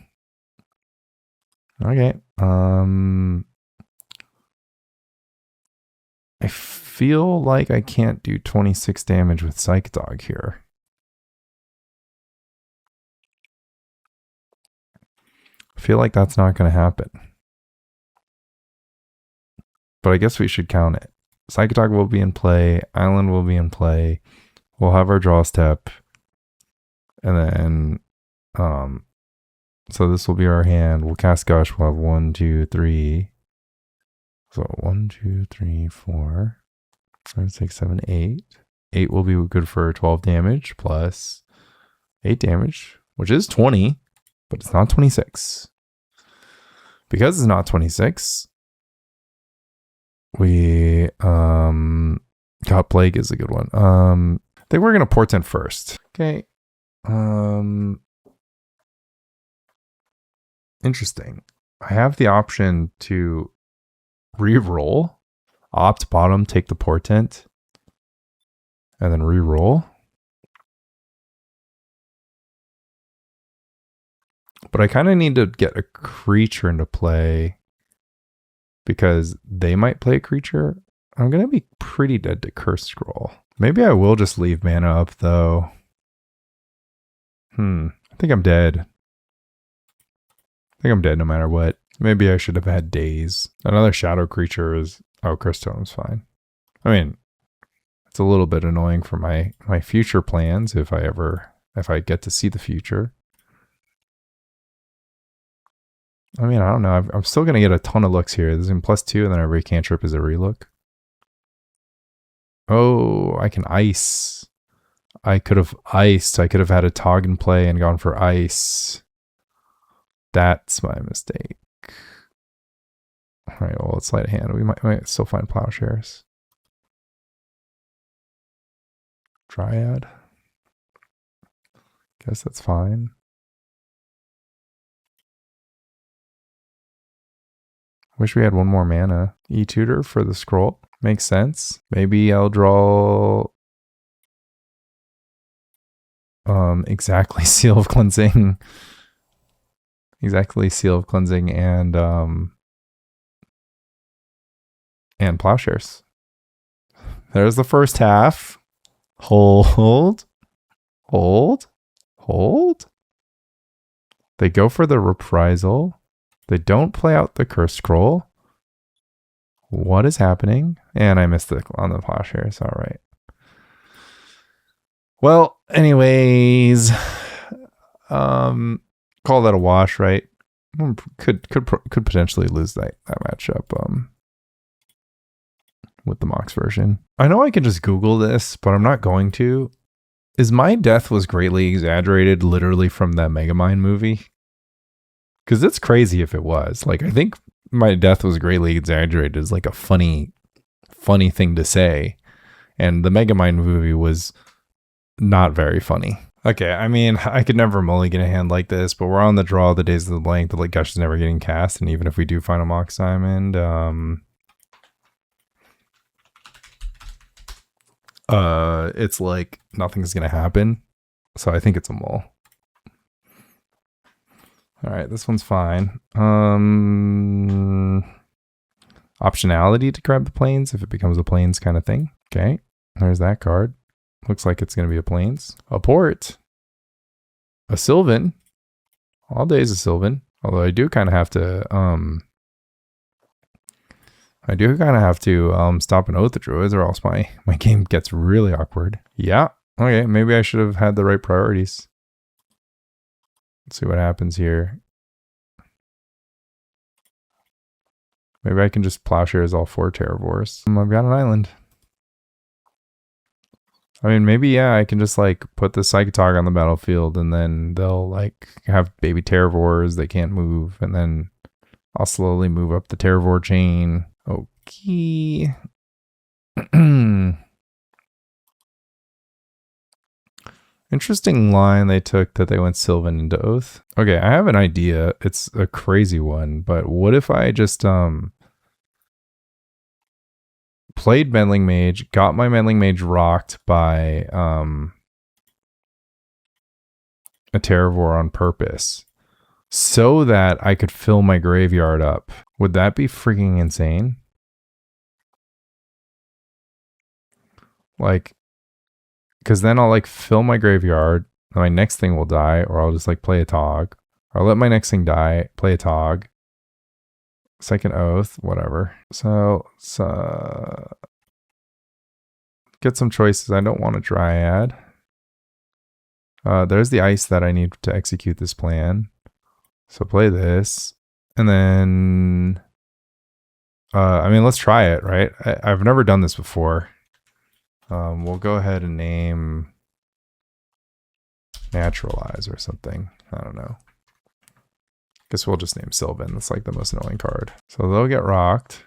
Okay. I feel like I can't do 26 damage with Psychatog here. I feel like that's not going to happen. But I guess we should count it. Psychatog will be in play. Island will be in play. We'll have our draw step. And then, so this will be our hand. We'll cast Gush. We'll have 1, 2, 3. So 1, 2, 3, 4, 5, 6, 7, 8. 8 will be good for 12 damage plus 8 damage, which is 20. But it's not 26. Because it's not 26, we God Plague is a good one. I think we're gonna Portent first. Okay. Interesting. I have the option to re-roll, opt bottom, take the Portent, and then re-roll. But I kind of need to get a creature into play because they might play a creature. I'm going to be pretty dead to Curse Scroll. Maybe I will just leave mana up, though. I think I'm dead. I think I'm dead no matter what. Maybe I should have had Daze. Another shadow creature is... Oh, Curse Totem's fine. I mean, it's a little bit annoying for my future plans if I get to see the future. I mean, I don't know. I'm still going to get a ton of looks here. This is in +2, and then every cantrip is a relook. Oh, I can ice. I could have iced. I could have had a Tog in play and gone for ice. That's my mistake. All right, well, it's Sleight of Hand. We might still find Plowshares. Dryad. Guess that's fine. Wish we had one more mana. E-Tutor for the scroll. Makes sense. Maybe I'll draw... exactly Seal of Cleansing. Exactly Seal of Cleansing and Plowshares. There's the first half. Hold. Hold. Hold. They go for the Reprisal. They don't play out the Curse Scroll. What is happening? And I missed it on the Plowshares. All right. Well, anyways, call that a wash, right? Could potentially lose that matchup with the Mox version. I know I can just Google this, but I'm not going to. Is my death was greatly exaggerated literally from that Megamind movie? Because it's crazy if it was. Like, I think my death was greatly exaggerated is like a funny thing to say. And the Megamind movie was not very funny. Okay, I mean, I could never mulligan a hand like this, but we're on the draw the Days of the Blank. The like Gush is never getting cast, and even if we do find a Mox Diamond, it's like nothing's gonna happen. So I think it's a mull. All right, this one's fine. Optionality to grab the planes if it becomes a planes kind of thing. Okay, there's that card. Looks like it's going to be a plains. A port. A Sylvan. All days a Sylvan. Although I do kind of have to stop an Oath of Druids or else my game gets really awkward. Yeah. Okay, maybe I should have had the right priorities. Let's see what happens here. Maybe I can just Plowshares all 4 Terravores. I've got an island. I mean, maybe, yeah, I can just, like, put the Psychatog on the battlefield, and then they'll, like, have baby Terravores. They can't move, and then I'll slowly move up the Terravore chain. Okay. Interesting line they took that they went Sylvan into Oath. Okay, I have an idea. It's a crazy one, but what if I just, played Meddling Mage, got my Meddling Mage rocked by a Terravore on purpose so that I could fill my graveyard up. Would that be freaking insane? Like, because then I'll like fill my graveyard, and my next thing will die, or I'll just like play a Tog. Or I'll let my next thing die, play a Tog. Second Oath, whatever. So get some choices. I don't want a Dryad. There's the ice that I need to execute this plan. So play this. And then... I mean, let's try it, right? I've never done this before. We'll go ahead and name... Naturalize or something. I don't know. Guess we'll just name Sylvan. That's like the most annoying card. So they'll get rocked.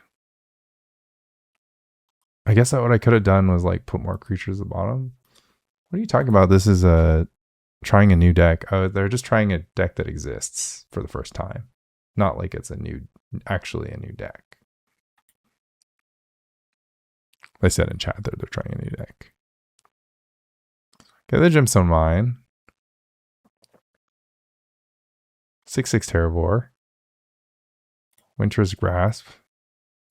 I guess that what I could have done was like put more creatures at the bottom. What are you talking about? This is trying a new deck. Oh, they're just trying a deck that exists for the first time. Not like it's actually a new deck. They said in chat that they're trying a new deck. Okay, the Gemstone Mine. 6/6 Terravore. Winter's Grasp.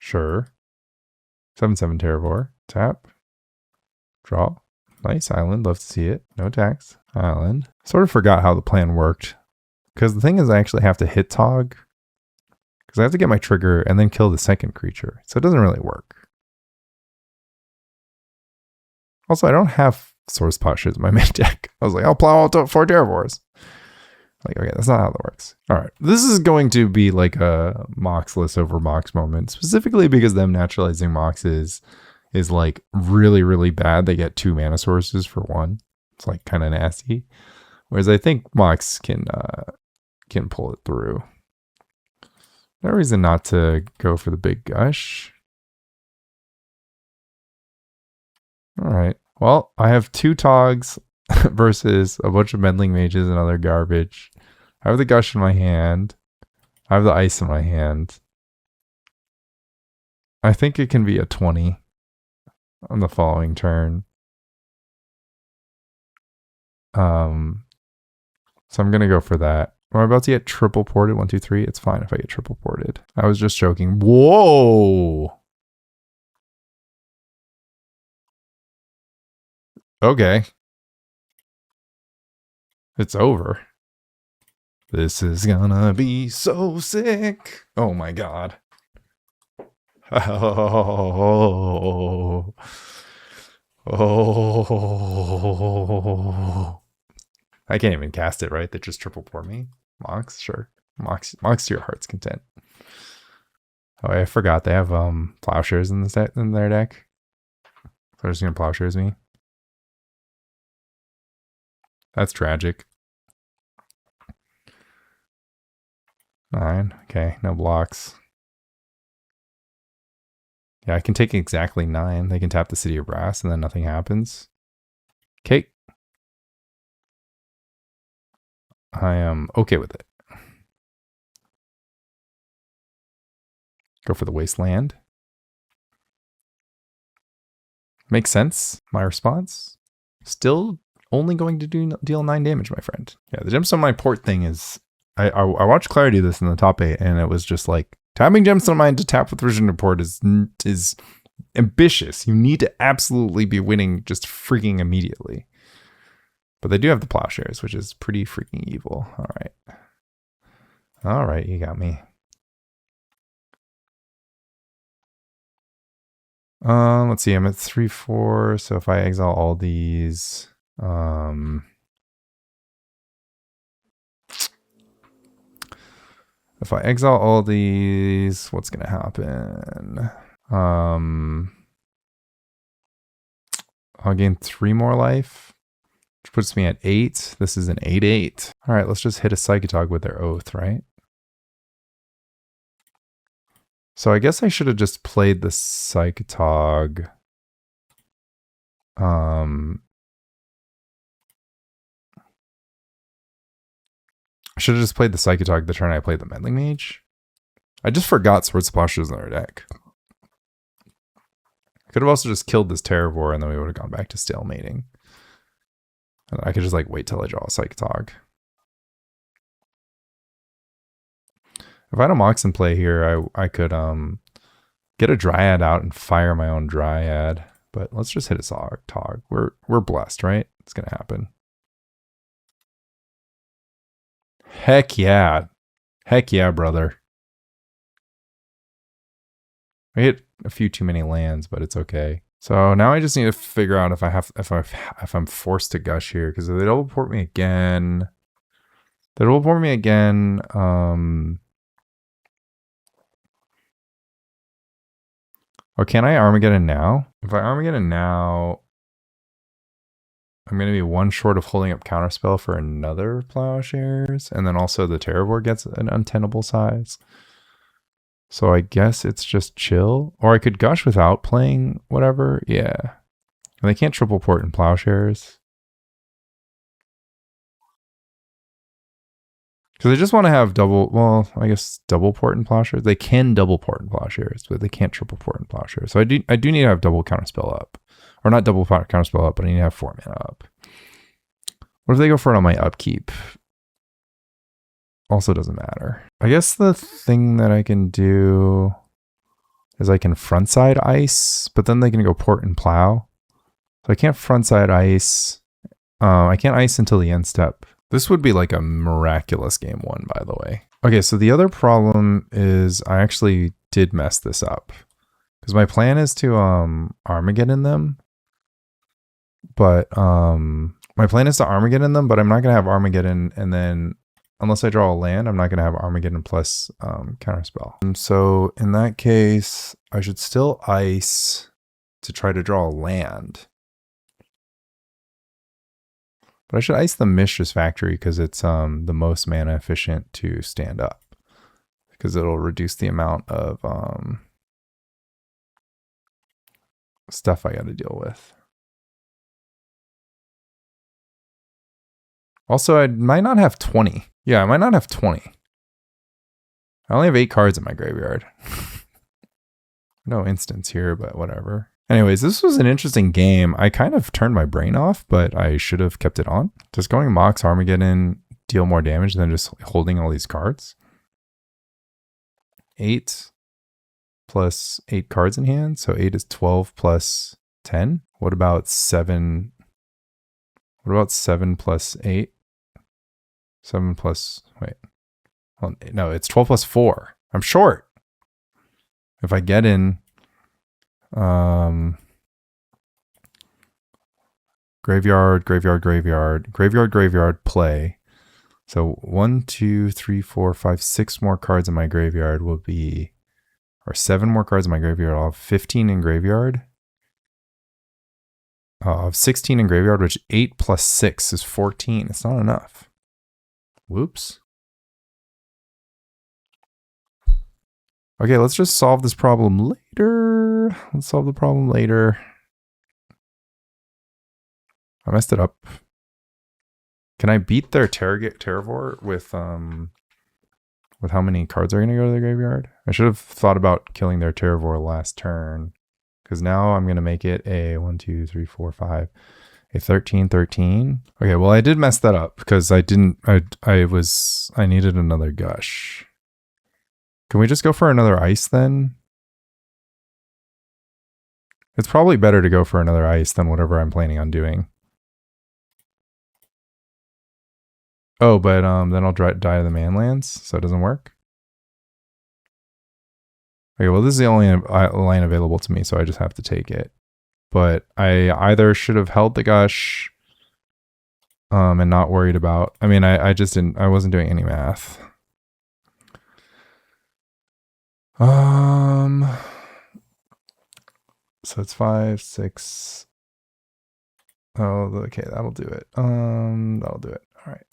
Sure. 7/7 Terravore. Tap. Draw. Nice island. Love to see it. No attacks. Island. Sort of forgot how the plan worked. Because the thing is I actually have to hit Tog. Because I have to get my trigger and then kill the second creature. So it doesn't really work. Also, I don't have Source Plowshares in my main deck. I was like, I'll plow all 4 Terravores. Like, okay, that's not how that works. All right. This is going to be like a Mox list over Mox moment. Specifically because them naturalizing Moxes is like really, really bad. They get 2 mana sources for 1. It's like kind of nasty. Whereas I think Mox can pull it through. No reason not to go for the big Gush. All right. Well, I have 2 Togs versus a bunch of Meddling Mages and other garbage. I have the Gush in my hand. I have the Ice in my hand. I think it can be a 20 on the following turn. So I'm going to go for that. Am I about to get triple ported? 1, 2, 3. It's fine if I get triple ported. I was just joking. Whoa. Okay. It's over. This is gonna be so sick. Oh my god. Oh. Oh. I can't even cast it, right? They just triple pour me. Mox, sure. Mox to your heart's content. Oh, I forgot they have Plowshares in their deck. So they're just gonna Plowshares me. That's tragic. 9. Okay, no blocks. Yeah, I can take exactly 9. They can tap the City of Brass and then nothing happens. Okay. I am okay with it. Go for the Wasteland. Makes sense. My response. Still only going to deal 9 damage, my friend. Yeah, the Gemstone Mine port thing is... I watched Claire do this in the top 8, and it was just like, tapping Gemstone Mine to tap with Vision Report is ambitious. You need to absolutely be winning just freaking immediately. But they do have the Plowshares, which is pretty freaking evil. All right. All right, you got me. Let's see, I'm at 3/4, so if I exile all these... if I exile all these, what's going to happen? I'll gain 3 more life, which puts me at 8. This is an 8/8. All right, let's just hit a Psychatog with their Oath, right? So I guess I should have just played the Psychatog. I should have just played the Psychatog the turn I played the Meddling Mage. I just forgot Swords of Plowshares in our deck. I could have also just killed this Terravore and then we would have gone back to stalemating. And I could just like wait till I draw a Psychatog. If I had a Mox in play here, I could get a Dryad out and fire my own Dryad. But let's just hit a Psychatog. We're blessed, right? It's gonna happen. Heck yeah. Heck yeah, brother. I hit a few too many lands, but it's okay. So now I just need to figure out if I'm forced to Gush here, because if they double port me again, or can I Armageddon now? If I Armageddon now, I'm going to be 1 short of holding up Counterspell for another Plowshares, and then also the Terravore gets an untenable size. So I guess it's just chill. Or I could Gush without playing whatever. Yeah. And they can't triple port in Plowshares. Because I just want to have double port in Plowshares. They can double port in Plowshares, but they can't triple port in Plowshares. So I do need to have double Counterspell up. Or not double Counterspell up, but I need to have 4 mana up. What if they go for it on my upkeep? Also doesn't matter. I guess the thing that I can do is I can frontside ice, but then they can go port and plow. So I can't frontside ice. I can't ice until the end step. This would be like a miraculous game 1, by the way. Okay, so the other problem is I actually did mess this up. Because my plan is to Armageddon them. But my plan is to Armageddon them, but I'm not going to have Armageddon, and then unless I draw a land, I'm not going to have Armageddon plus Counterspell. So in that case, I should still ice to try to draw a land. But I should ice the Mistress Factory because it's the most mana efficient to stand up. Because it'll reduce the amount of stuff I got to deal with. Also, I might not have 20. Yeah, I might not have 20. I only have 8 cards in my graveyard. No instants here, but whatever. Anyways, this was an interesting game. I kind of turned my brain off, but I should have kept it on. Does going Mox Armageddon deal more damage than just holding all these cards? 8 plus 8 cards in hand. So 8 is 12 plus 10. What about 7? What about 7 plus 8? 7 plus, wait. Well, no, it's 12 plus 4. I'm short. If I get in graveyard, play. So 1, 2, 3, 4, 5, 6 more cards in my graveyard will be, or 7 more cards in my graveyard. I'll have 15 in graveyard. I'll have 16 in graveyard, which 8 plus 6 is 14. It's not enough. Whoops. Okay, let's just solve this problem later. Let's solve the problem later. I messed it up. Can I beat their Terravor with how many cards are going to go to the graveyard? I should have thought about killing their Terravor last turn. Because now I'm going to make it a 1, 2, 3, 4, 5, a 13, 13. Okay, well, I did mess that up because I needed another Gush. Can we just go for another ice then? It's probably better to go for another ice than whatever I'm planning on doing. Oh, but then I'll die to the manlands, so it doesn't work. Okay, well, this is the only line available to me, so I just have to take it. But I either should have held the Gush and not worried about. I mean, I just didn't. I wasn't doing any math. So it's 5, 6. Oh, okay, that'll do it. That'll do it. All right.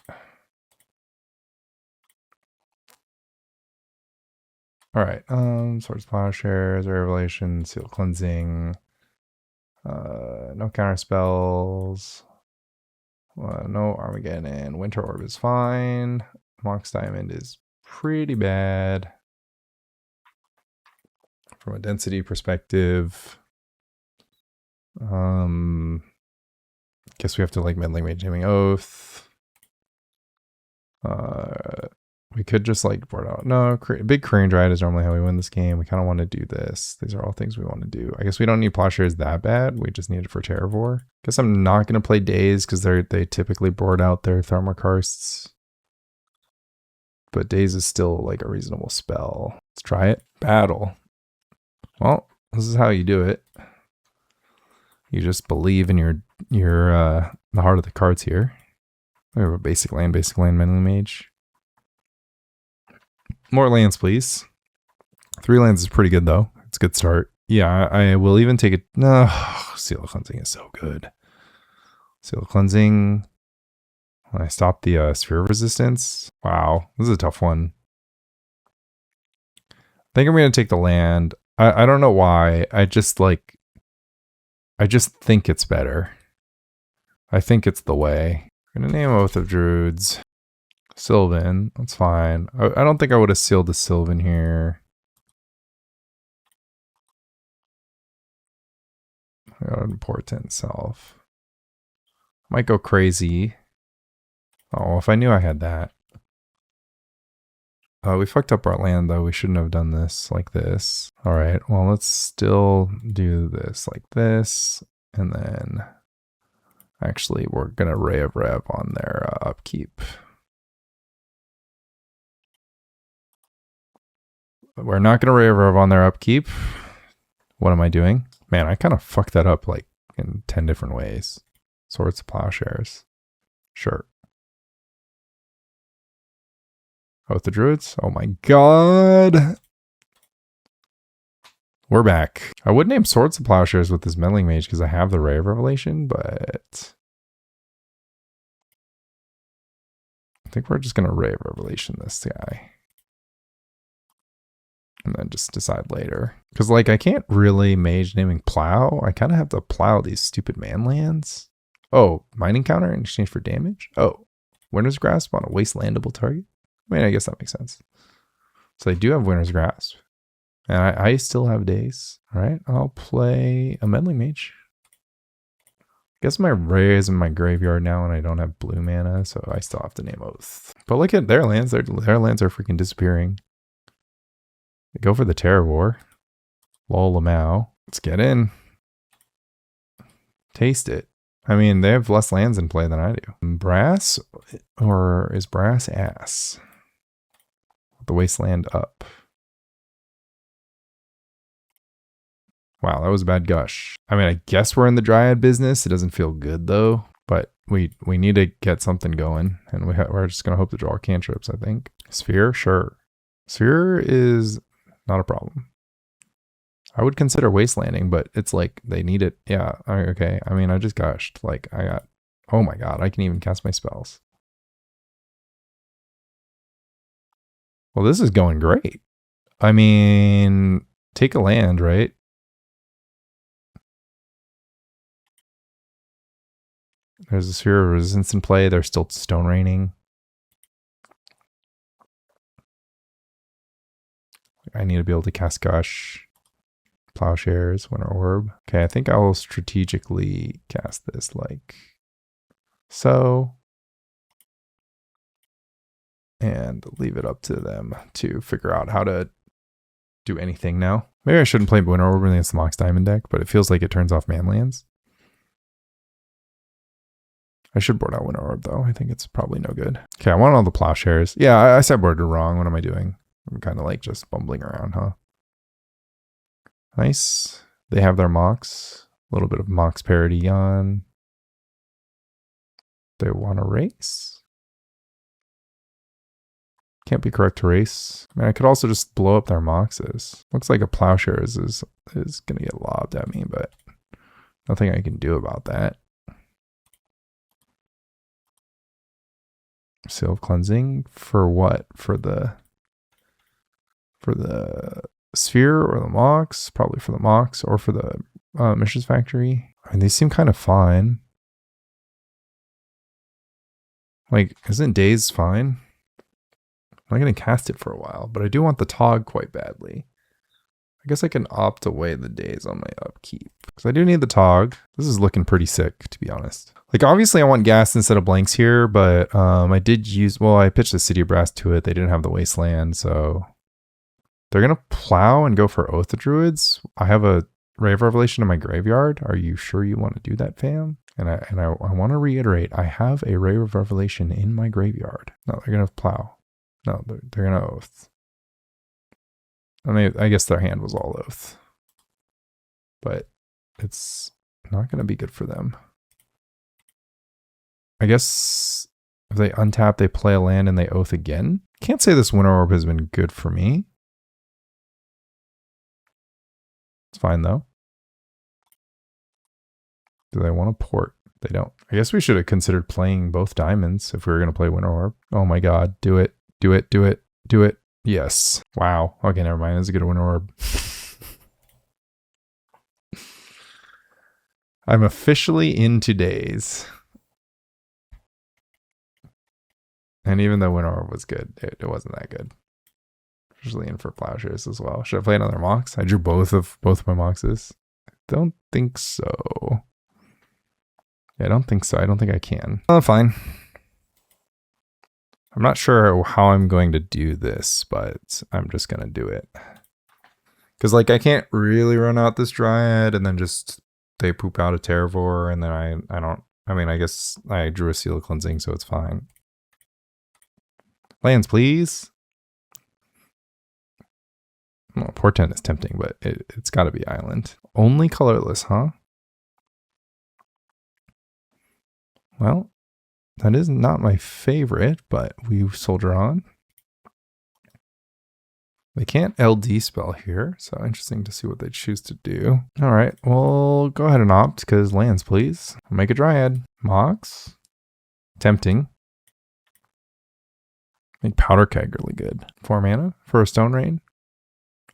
All right. Swords, Plowshares, Revelation, Seal Cleansing. No counterspells. No Armageddon. Winter Orb is fine. Mox Diamond is pretty bad from a density perspective. Guess we have to like Meddling Mage, Taming Oath. We could just like board out. No, big Quirion Dryad is normally how we win this game. We kind of want to do this. These are all things we want to do. I guess we don't need Plowshares that bad. We just need it for Terravor. Guess I'm not going to play Daze because they typically board out their Thermokarsts. But Daze is still like a reasonable spell. Let's try it. Battle. Well, this is how you do it. You just believe in the heart of the cards here. We have a basic land, Meddling Mage. More lands, please. 3 lands is pretty good, though. It's a good start. Yeah, I will even take it. No, Seal of Cleansing is so good. Seal of Cleansing. When I stop the Sphere of Resistance. Wow, this is a tough one. I think I'm going to take the land. I don't know why. I just think it's better. I think it's the way. I'm going to name Oath of Druids. Sylvan, that's fine. I don't think I would have sealed the Sylvan here. I got Portent itself. Might go crazy. Oh, if I knew I had that. We fucked up our land though. We shouldn't have done this like this. All right, well, let's still do this like this. And then actually we're gonna Ray of Rev on their upkeep. We're not gonna Ray of Rev on their upkeep. What am I doing? Man, I kind of fucked that up like in 10 different ways. Swords of Plowshares. Sure. Oath the Druids. Oh my god. We're back. I would name Swords of Plowshares with this Meddling Mage because I have the Ray of Revelation, but I think we're just going to Ray of Revelation this guy. And then just decide later. Because, like, I can't really mage naming Plow. I kind of have to plow these stupid man lands. Oh, mining counter in exchange for damage? Oh, Winter's Grasp on a wastelandable target? I mean, I guess that makes sense. So they do have Winter's Grasp. And I still have Daze. All right, I'll play a Meddling Mage. I guess my Ray is in my graveyard now and I don't have blue mana, so I still have to name Oath. But look at their lands. Their lands are freaking disappearing. They go for the Terror War. Lol Lamau. Let's get in. Taste it. I mean, they have less lands in play than I do. Brass, or is Brass ass? The Wasteland up. Wow, that was a bad Gush. I mean, I guess we're in the Dryad business. It doesn't feel good though, but we need to get something going, and we're just gonna hope to draw cantrips. I think Sphere, sure. Sphere is not a problem. I would consider wastelanding, but it's like they need it. Yeah, okay. I mean, I just gushed. Like I got. Oh my god, I can even cast my spells. Well, this is going great. I mean, take a land, right? There's a Sphere of Resistance in play. They're still stone raining. I need to be able to cast Gush, Plowshares, Winter Orb. Okay, I think I will strategically cast this like so. And leave it up to them to figure out how to do anything now. Maybe I shouldn't play Winter Orb against the Mox Diamond deck, but it feels like it turns off man lands. I should board out Winter Orb though. I think it's probably no good. Okay, I want all the Plowshares. Yeah, I sideboarded wrong. What am I doing? I'm kind of like just bumbling around, huh? Nice. They have their Mox. A little bit of Mox parity on. They want to race. Can't be correct to race. I mean, I could also just blow up their Moxes. Looks like a Plowshares is going to get lobbed at me, but nothing I can do about that. Seal of Cleansing for what? For the Sphere or the Mox? Probably for the Mox or for the Missions Factory. I mean, they seem kind of fine. Like, isn't Daze fine? I'm not going to cast it for a while, but I do want the Tog quite badly. I guess I can opt away the Daze on my upkeep. Because I do need the Tog. This is looking pretty sick, to be honest. Like, obviously I want gas instead of blanks here, but I did use... Well, I pitched the City of Brass to it. They didn't have the Wasteland, so... They're going to plow and go for Oath of Druids. I have a Ray of Revelation in my graveyard. Are you sure you want to do that, fam? And I want to reiterate, I have a Ray of Revelation in my graveyard. No, they're going to plow. No, they're going to Oath. I mean, I guess their hand was all Oath. But it's not going to be good for them. I guess if they untap, they play a land and they Oath again. Can't say this Winter Orb has been good for me. It's fine though. Do they want to port? They don't. I guess we should have considered playing both diamonds if we were going to play Winter Orb. Oh my god, do it. Do it, do it, do it. Yes. Wow. Okay, never mind. It's a good Winter Orb. I'm officially into Daze. And even though Winter Orb was good, it wasn't that good. Usually in for Plowshares as well. Should I play another Mox? I drew both my Moxes. I don't think so. Yeah, I don't think so. I don't think I can. Oh, fine. I'm not sure how I'm going to do this, but I'm just going to do it. Because, like, I can't really run out this Dryad and then just they poop out a Terravore, and then I don't... I mean, I guess I drew a Seal of Cleansing, so it's fine. Lands, please. Well, Portent is tempting, but it's got to be Island. Only colorless, huh? Well, that is not my favorite, but we soldier on. They can't LD spell here, so interesting to see what they choose to do. All right, well, go ahead and opt, because lands, please. I'll make a Dryad. Mox. Tempting. Make Powder Keg really good. 4 mana for a Stone Rain.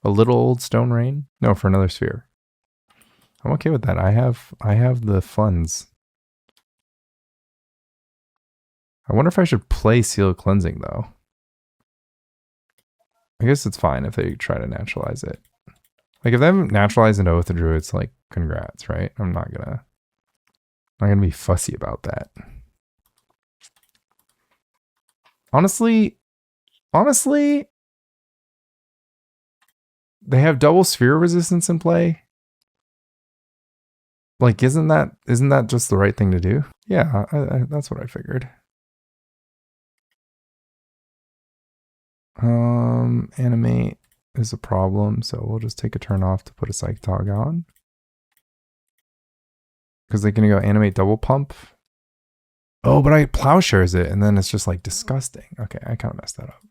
A little old Stone Rain. No, for another Sphere. I'm okay with that. I have the funds. I wonder if I should play Seal of Cleansing, though. I guess it's fine if they try to naturalize it. Like, if they haven't naturalized into Oath of Druids, like, congrats, right? I'm not gonna be fussy about that. Honestly, they have double Sphere resistance in play. Like, isn't that just the right thing to do? Yeah, that's what I figured. Animate is a problem, so we'll just take a turn off to put a Psychatog on. Because they're gonna go animate double pump. Oh, but I Plowshares it, and then it's just like disgusting. Okay, I kind of messed that up.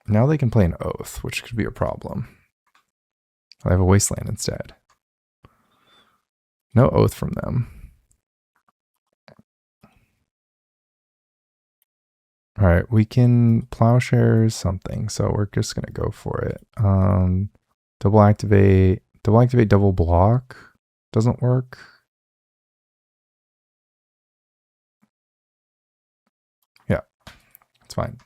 Now they can play an Oath, which could be a problem. I have a Wasteland instead. No Oath from them. All right, we can Plowshares something, so we're just gonna go for it. Double activate, double block. Doesn't work. Yeah, it's fine.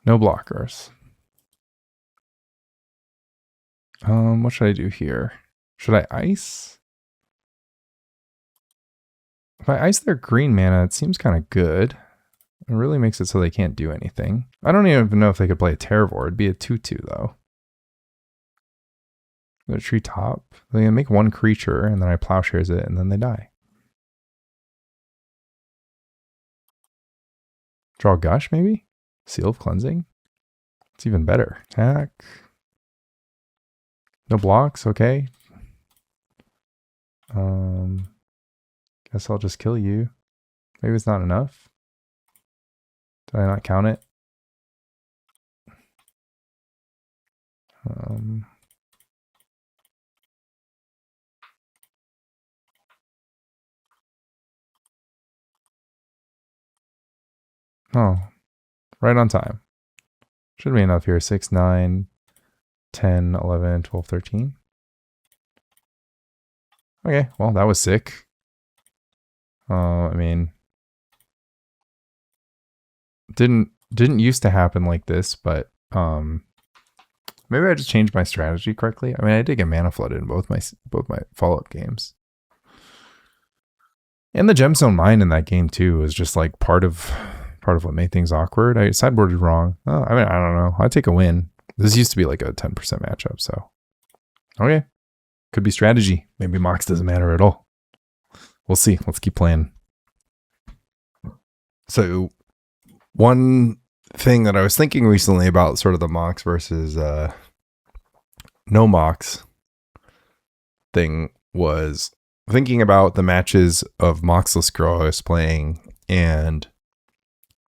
No blockers. What should I do here? Should I ice? If I ice their green mana, it seems kind of good. It really makes it so they can't do anything. I don't even know if they could play a Terravore. It'd be a 2/2 though. The tree top. They can make one creature and then I Plowshares it and then they die. Draw Gush maybe? Seal of Cleansing? It's even better. Attack. No blocks, okay. Guess I'll just kill you. Maybe it's not enough. Did I not count it? Oh, right on time. Should be enough here. 6, 9, 10, 11, 12, 13. Okay, well, that was sick. I mean, didn't used to happen like this, but maybe I just changed my strategy correctly. I mean, I did get mana flooded in both my follow-up games. And the Gemstone Mine in that game too was just like part of what made things awkward. I sideboarded wrong. Oh, I mean, I don't know. I take a win. This used to be like a 10% matchup, so okay. Could be strategy. Maybe Mox doesn't matter at all. We'll see. Let's keep playing. So one thing that I was thinking recently about sort of the Mox versus no Mox thing was thinking about the matches of Moxless Gro I was playing and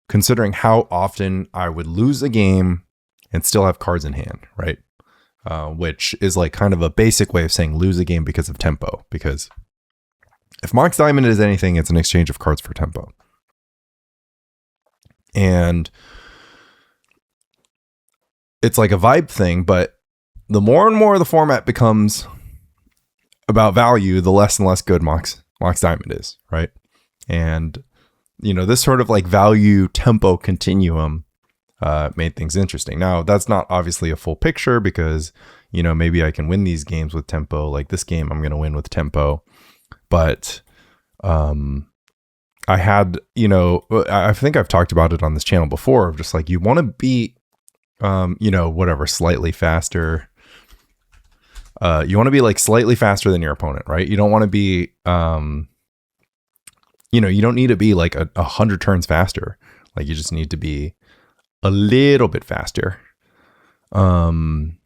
considering how often I would lose a game and still have cards in hand, right? Which is like kind of a basic way of saying lose a game because of tempo. Because if Mox Diamond is anything, it's an exchange of cards for tempo. And it's like a vibe thing, but the more and more the format becomes about value, the less and less good Mox Diamond is, right? And, you know, this sort of like value tempo continuum made things interesting. Now, that's not obviously a full picture because, you know, maybe I can win these games with tempo. Like this game, I'm going to win with tempo. But I had, you know, I think I've talked about it on this channel before of just like you want to be, you know, whatever, slightly faster. You want to be like slightly faster than your opponent, right? You don't want to be, you know, you don't need to be like 100 turns faster. Like you just need to be a little bit faster. And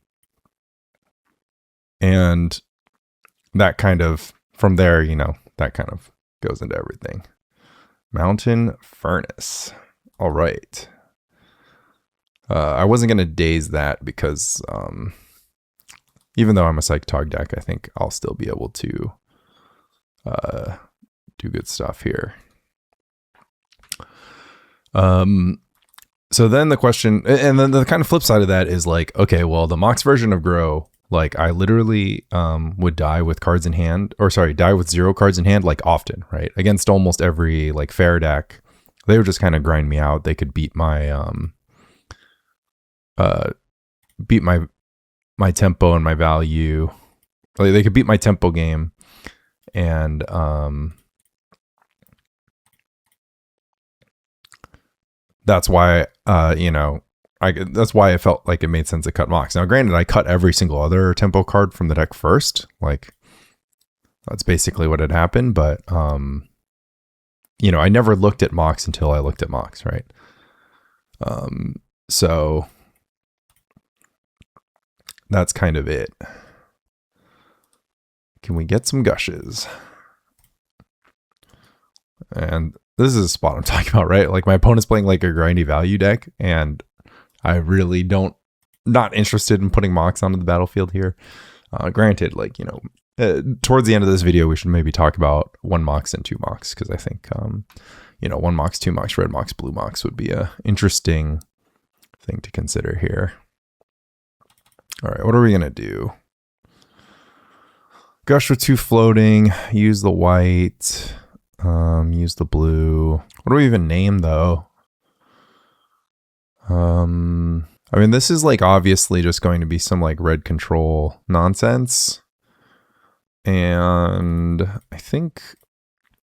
that kind of, from there, you know, that kind of goes into everything. Mountain Furnace. All right. I wasn't going to daze that because even though I'm a Psychatog deck, I think I'll still be able to do good stuff here. So then the question, and then the kind of flip side of that is like, okay, well, the Mox version of Gro, like I literally would die with cards in hand, or sorry, die with 0 cards in hand, like often, right? Against almost every like fair deck, they would just kind of grind me out. They could beat my my tempo and my value. Like they could beat my tempo game, and that's why you know, that's why I felt like it made sense to cut Mox. Now, granted, I cut every single other tempo card from the deck first. Like that's basically what had happened. But you know, I never looked at Mox until I looked at Mox, right? So that's kind of it. Can we get some gushes? And this is a spot I'm talking about, right? Like my opponent's playing like a grindy value deck, and I really not interested in putting Mox onto the battlefield here. Granted, like, you know, towards the end of this video, we should maybe talk about 1 Mox and 2 Mox, because I think, you know, 1 Mox, 2 Mox, red Mox, blue Mox would be a interesting thing to consider here. All right, what are we going to do? Gush with 2 floating, use the white, use the blue. What do we even name though? I mean, this is like obviously just going to be some like red control nonsense. And I think,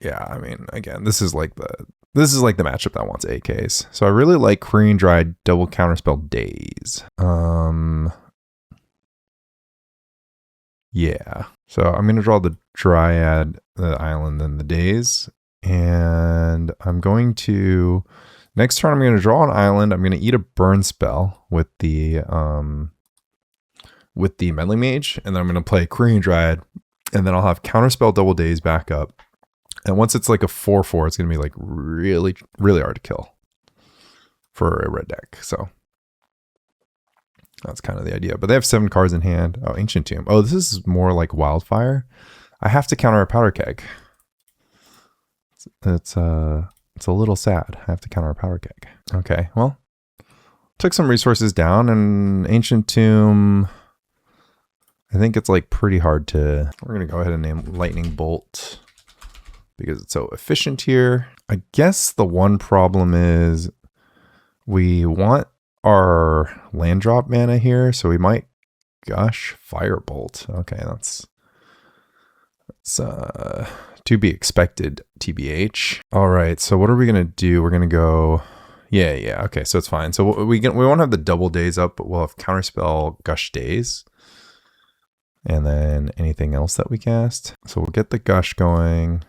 yeah, I mean, again, this is like the matchup that wants AKs. So I really like Quirion Dryad double counterspell Daze. Yeah. So I'm going to draw the Dryad, the island, and the Daze. And I'm going to, next turn, I'm going to draw an island. I'm going to eat a burn spell with the Meddling Mage. And then I'm going to play Quirion Dryad. And then I'll have Counterspell double Daze back up. And once it's like a 4/4, it's going to be like really, really hard to kill for a red deck. So that's kind of the idea. But they have 7 cards in hand. Oh, Ancient Tomb. Oh, this is more like Wildfire. I have to counter a Powder Keg. It's a little sad. I have to counter a Powder Keg. Okay, well, took some resources down, and Ancient Tomb, I think it's like pretty hard to. We're gonna go ahead and name Lightning Bolt because it's so efficient here. I guess the one problem is we want our land drop mana here, so we might Gush Firebolt. Okay, that's to be expected, TBH. All right, so what are we gonna do? We're gonna go, yeah. Okay, so it's fine. So we won't have the double Daze up, but we'll have Counterspell Gush Daze, and then anything else that we cast. So we'll get the Gush going.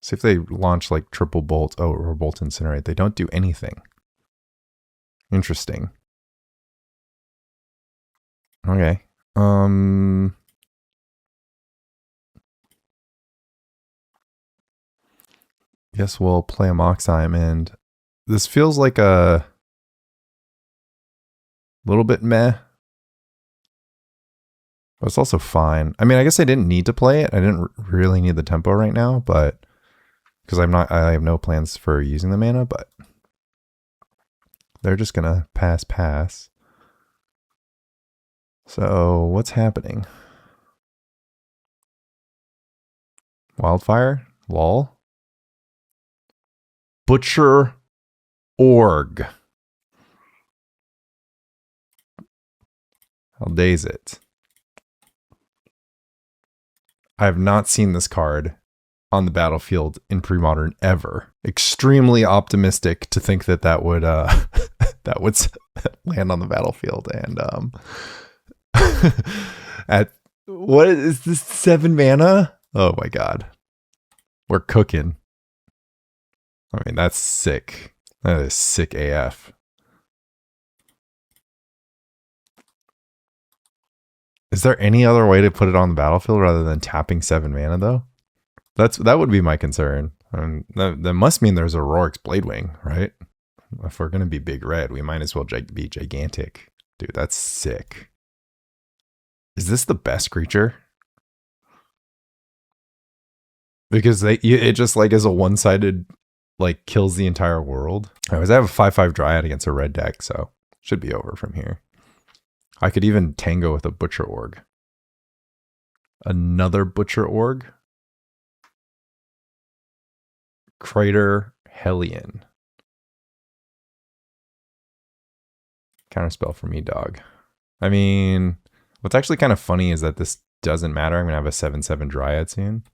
See if they launch like triple bolt. Oh, or bolt incinerate. They don't do anything. Interesting. Okay. Guess we'll play a Mox Diamond. This feels like a little bit meh. But it's also fine. I mean, I guess I didn't need to play it. I didn't really need the tempo right now, but because I have no plans for using the mana, but they're just gonna pass. So what's happening? Wildfire? Lol? Butcher Org. I'll daze it. I have not seen this card on the battlefield in Premodern ever. Extremely optimistic to think that that would that would land on the battlefield. And at what is this, 7 mana? Oh my god, we're cooking. I mean, that's sick. That is sick AF. Is there any other way to put it on the battlefield rather than tapping 7 mana though? That would be my concern. That must mean there's a Rorik's Bladewing, right? If we're gonna be big red, we might as well be gigantic. Dude, that's sick. Is this the best creature? Because it just like is a one-sided, like kills the entire world. Anyways, I have a 5/5 Dryad against a red deck, so should be over from here. I could even tango with a Butcher Org. Another Butcher Org. Crater Hellion. Counterspell for me, dog. I mean, what's actually kind of funny is that this doesn't matter. I'm going to have a 7/7 Dryad soon.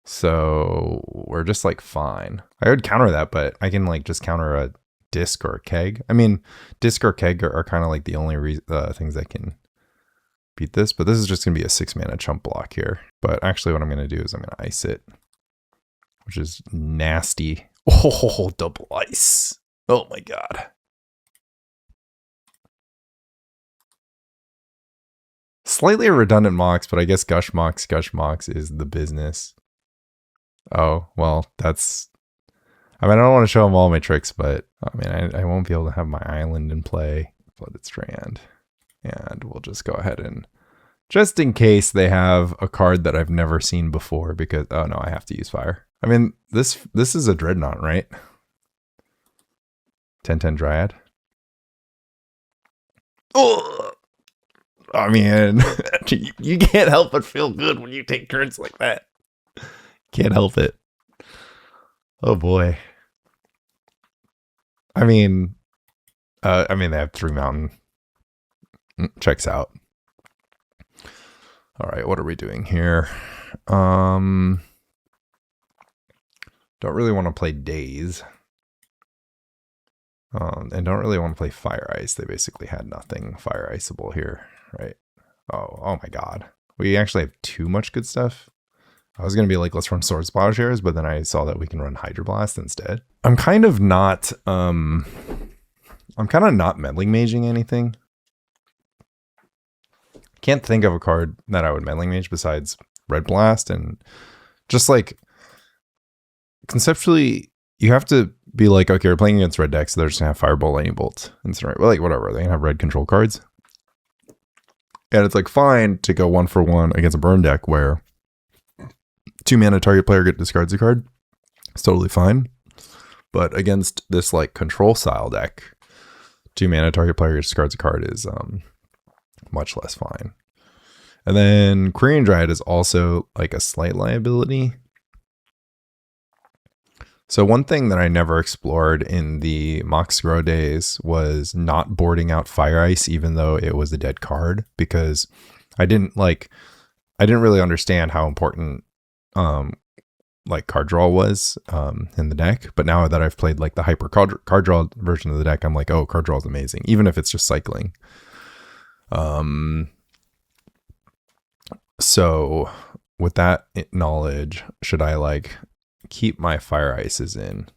So we're just like fine. I would counter that, but I can like just counter a disc or a keg. I mean, disc or keg are kind of like the only things that can beat this, but this is just going to be a 6 mana chump block here. But actually what I'm going to do is I'm going to ice it, which is nasty. Oh, double ice. Oh my god. Slightly a redundant Mox, but I guess Gush Mox is the business. Oh, well, that's... I mean, I don't want to show them all my tricks, but I mean, I won't be able to have my island in play. Flooded Strand. And we'll just go ahead and... Just in case they have a card that I've never seen before, because... Oh no, I have to use fire. I mean, this is a Dreadnought, right? 10/10 Dryad. Oh! I mean, you can't help but feel good when you take turns like that. Can't help it. Oh boy. I mean, they have 3 mountain. Checks out. All right, what are we doing here? Don't really want to play Daze. And don't really want to play Fire Ice. They basically had nothing Fire Iceable here, right? Oh my god. We actually have too much good stuff. I was going to be like, let's run Swords Plowshares, but then I saw that we can run Hydroblast instead. I'm kind of not Meddling Maging anything. Can't think of a card that I would Meddling Mage besides Red Blast, and just like conceptually you have to be like, okay, we're playing against red decks, so they're just gonna have Firebolt, Lightning Bolt, Incinerate, well, like whatever, they can have red control cards. And it's like fine to go 1-for-1 against a burn deck where 2 mana target player discards a card. It's totally fine. But against this like control style deck, 2 mana target player discards a card is much less fine. And then Quirion Dryad is also like a slight liability. So one thing that I never explored in the Mox Grow days was not boarding out Fire Ice, even though it was a dead card, because I didn't really understand how important like card draw was in the deck. But now that I've played like the hyper card draw version of the deck, I'm like, oh, card draw is amazing, even if it's just cycling. So with that knowledge, should I like keep my Fire Ices in?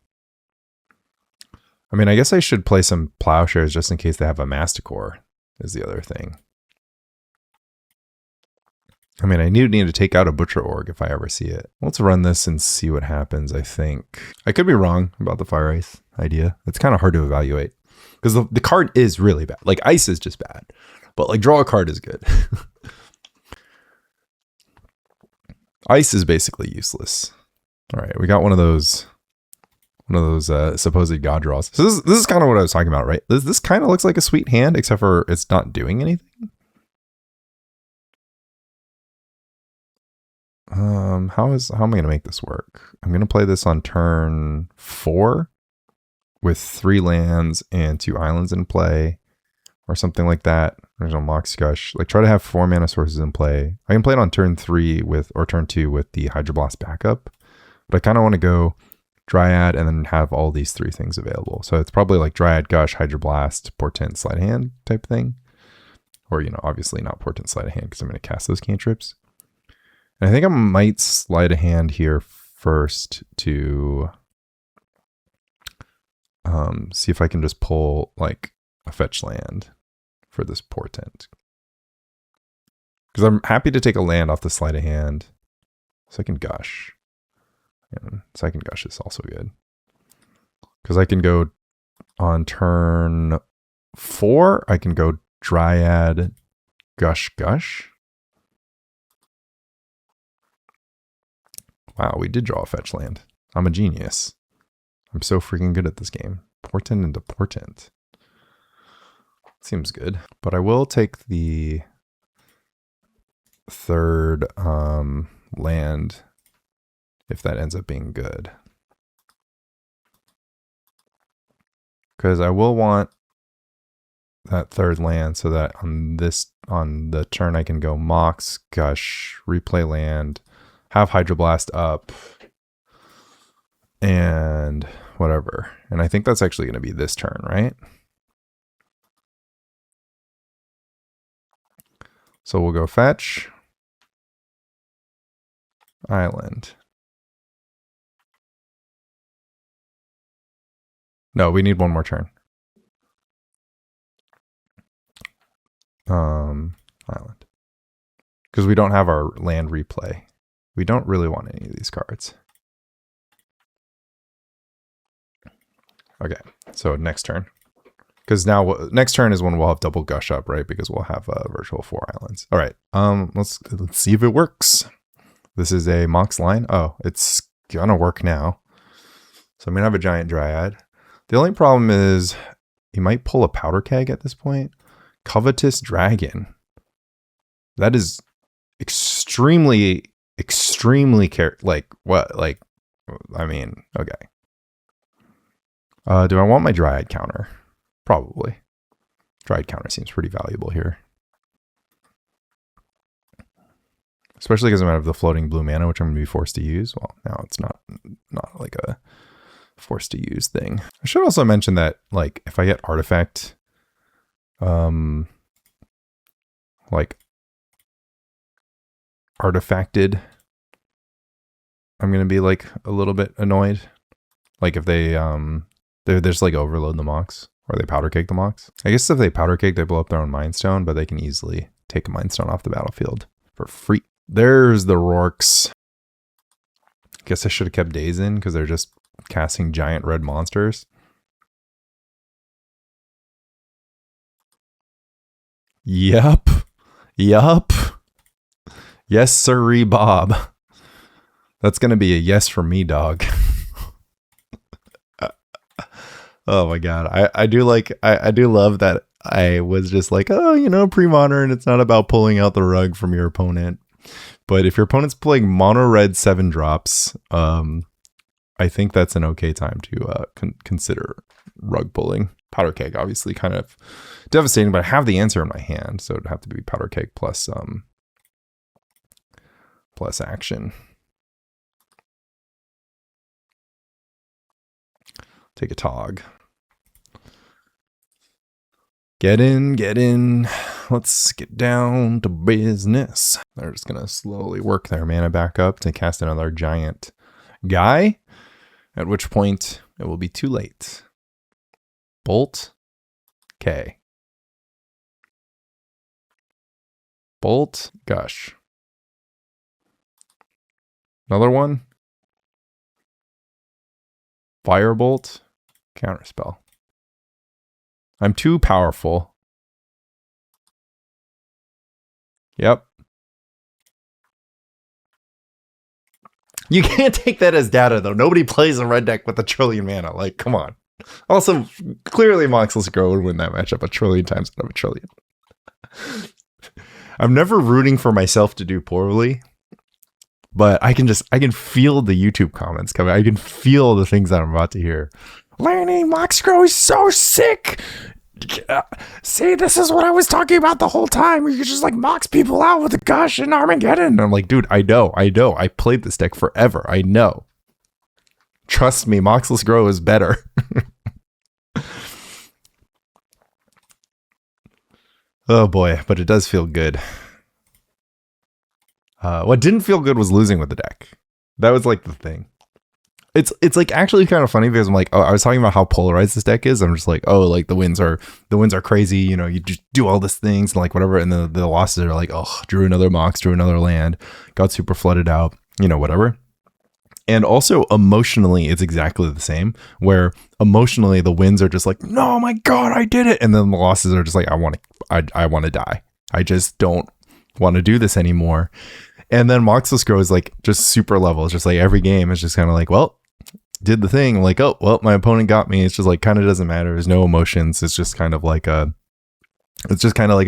I mean, I guess I should play some Plowshares just in case they have a Masticore, is the other thing. I mean, I need to take out a Butcher Org if I ever see it. Let's run this and see what happens, I think. I could be wrong about the Fire Ice idea. It's kind of hard to evaluate because the card is really bad. Like, Ice is just bad, but like draw a card is good. Ice is basically useless. All right, we got one of those supposed god draws. So this is kind of what I was talking about, right? This kind of looks like a sweet hand, except for it's not doing anything. How am I gonna make this work? I'm gonna play this on turn 4 with 3 lands and 2 islands in play, or something like that. There's no Mox Gush. Like, try to have 4 mana sources in play. I can play it on turn 3 or turn 2 with the Hydroblast backup, but I kind of want to go Dryad and then have all these 3 things available. So it's probably like Dryad, Gush, Hydroblast, Portent, Sleight of Hand type thing. Or, obviously not Portent, Sleight of Hand because I'm going to cast those cantrips. And I think I might Sleight of Hand here first to see if I can just pull like a fetch land for this Portent. Because I'm happy to take a land off the Sleight of Hand. Second Gush. And second Gush is also good. Because I can go on turn 4, I can go Dryad, Gush, Gush. Wow, we did draw a fetch land. I'm a genius. I'm so freaking good at this game. Portent into Portent. Seems good. But I will take the third land if that ends up being good. Because I will want that third land so that on the turn I can go Mox, Gush, replay land, have Hydroblast up, and whatever. And I think that's actually going to be this turn, right? So we'll go fetch, island. No, we need one more turn. Island. Because we don't have our land replay. We don't really want any of these cards. Okay, so next turn. Because now next turn is when we'll have double Gush up, right? Because we'll have virtual 4 islands. All right, let's see if it works. This is a Mox line. Oh, it's gonna work now. So I'm gonna have a giant Dryad. The only problem is he might pull a powder keg at this point. Covetous Dragon. That is extremely like what? Like, I mean, okay. Do I want my Dryad counter? Probably. Dryad counter seems pretty valuable here. Especially because I'm out of the floating blue mana, which I'm going to be forced to use. Well, now it's not like a forced to use thing. I should also mention that, like, if I get artifact, like artifacted, I'm going to be like a little bit annoyed. Like if they just like overload the Mox, or they powder cake the Mox. I guess if they powder cake, they blow up their own Mind Stone, but they can easily take a Mind Stone off the battlefield for free. There's the Rorks. Guess I should have kept Daze in because they're just casting giant red monsters. Yup. Yes, sirree, Bob. That's going to be a yes for me, dog. Oh my god. I do love that I was just like, oh, pre-modern, it's not about pulling out the rug from your opponent. But if your opponent's playing mono red 7 drops, I think that's an okay time to consider rug pulling. Powder keg, obviously kind of devastating, but I have the answer in my hand, so it'd have to be powder keg plus action. Take a tog. Get in. Let's get down to business. They're just going to slowly work their mana back up to cast another giant guy, at which point it will be too late. Bolt. K. Bolt. Gush. Another one. Firebolt. Counterspell. I'm too powerful. Yep. You can't take that as data, though. Nobody plays a red deck with 1 trillion mana. Like, come on. Also, clearly Moxless Grow would win that matchup 1 trillion times out of 1 trillion. I'm never rooting for myself to do poorly, But I can feel the YouTube comments coming. I can feel the things that I'm about to hear. Lanny, Mox Grow is so sick. See, this is what I was talking about the whole time. You could just like mox people out with a Gush and Armageddon. And I'm like, dude, I know. I played this deck forever. I know. Trust me, Moxless Grow is better. Oh boy, but it does feel good. What didn't feel good was losing with the deck. That was like the thing. It's like actually kind of funny because I'm like, oh, I was talking about how polarized this deck is. I'm just like, oh, like the wins are crazy. You know, you just do all these things and like whatever. And the losses are like, oh, drew another Mox, drew another land, got super flooded out, you know, whatever. And also emotionally, it's exactly the same, where emotionally the wins are just like, no, my God, I did it. And then the losses are just like, I want to die. I just don't want to do this anymore. And then Moxless Grow is like just super level. It's just like every game is just kind of like, well, did the thing. Like, oh, well, my opponent got me. It's just like kind of doesn't matter. There's no emotions. It's just kind of like a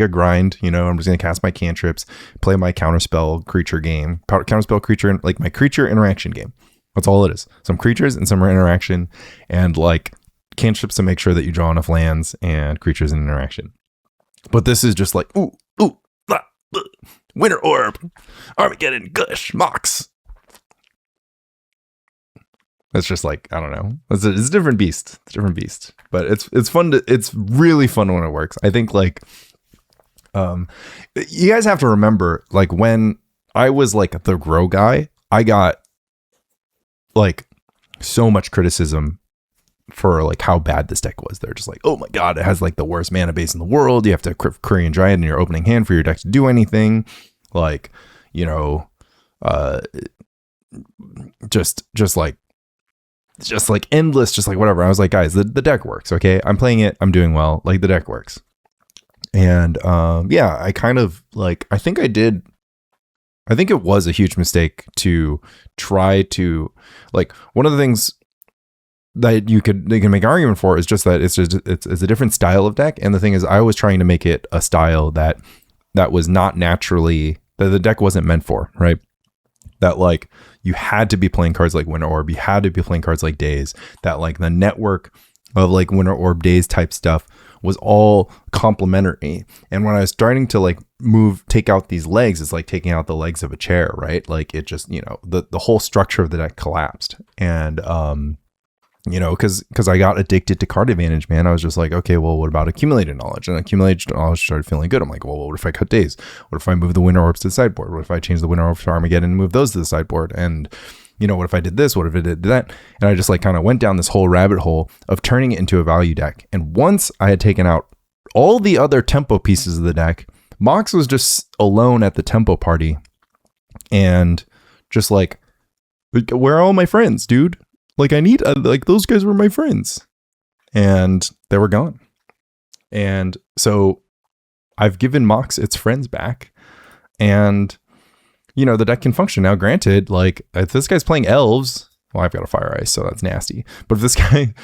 grind, you know. I'm just gonna cast my cantrips, play my counterspell creature game, counterspell creature, like my creature interaction game. That's all it is. Some creatures and some interaction, and like cantrips to make sure that you draw enough lands and creatures and interaction. But this is just like Winter Orb, Armageddon, Gush, Mox. It's just like, I don't know. It's a different beast. It's a different beast. But it's fun it's really fun when it works. I think like you guys have to remember, like when I was like the grow guy, I got like so much criticism for like how bad this deck was. They're just like, oh my God, it has like the worst mana base in the world. You have to Quirion Dryad in your opening hand for your deck to do anything. Like, you know, just like endless, just like whatever. I was like, guys, the deck works. Okay. I'm playing it. I'm doing well. Like the deck works. And yeah, I kind of like, I think it was a huge mistake to try to like, one of the things that they can make an argument for is just that it's a different style of deck. And the thing is, I was trying to make it a style that was not naturally, that the deck wasn't meant for, right? That like you had to be playing cards like Winter Orb, you had to be playing cards like Daze, that like the network of like Winter Orb, Daze type stuff was all complementary. And when I was starting to like take out these legs, it's like taking out the legs of a chair, right? Like it just, you know, the whole structure of the deck collapsed. And you know, because I got addicted to card advantage, man. I was just like, okay, well, what about accumulated knowledge? And accumulated knowledge started feeling good. I'm like, well, what if I cut Daze? What if I move the Winter Orbs to the sideboard? What if I change the Winter Orbs to Armageddon and move those to the sideboard? And, you know, what if I did this? What if I did that? And I just like kind of went down this whole rabbit hole of turning it into a value deck. And once I had taken out all the other tempo pieces of the deck, Mox was just alone at the tempo party. And just like, where are all my friends, dude? Like I need, like those guys were my friends and they were gone. And so I've given Mox its friends back and, you know, the deck can function now. Granted, like if this guy's playing elves, well, I've got a Fire Ice, so that's nasty. But if this guy,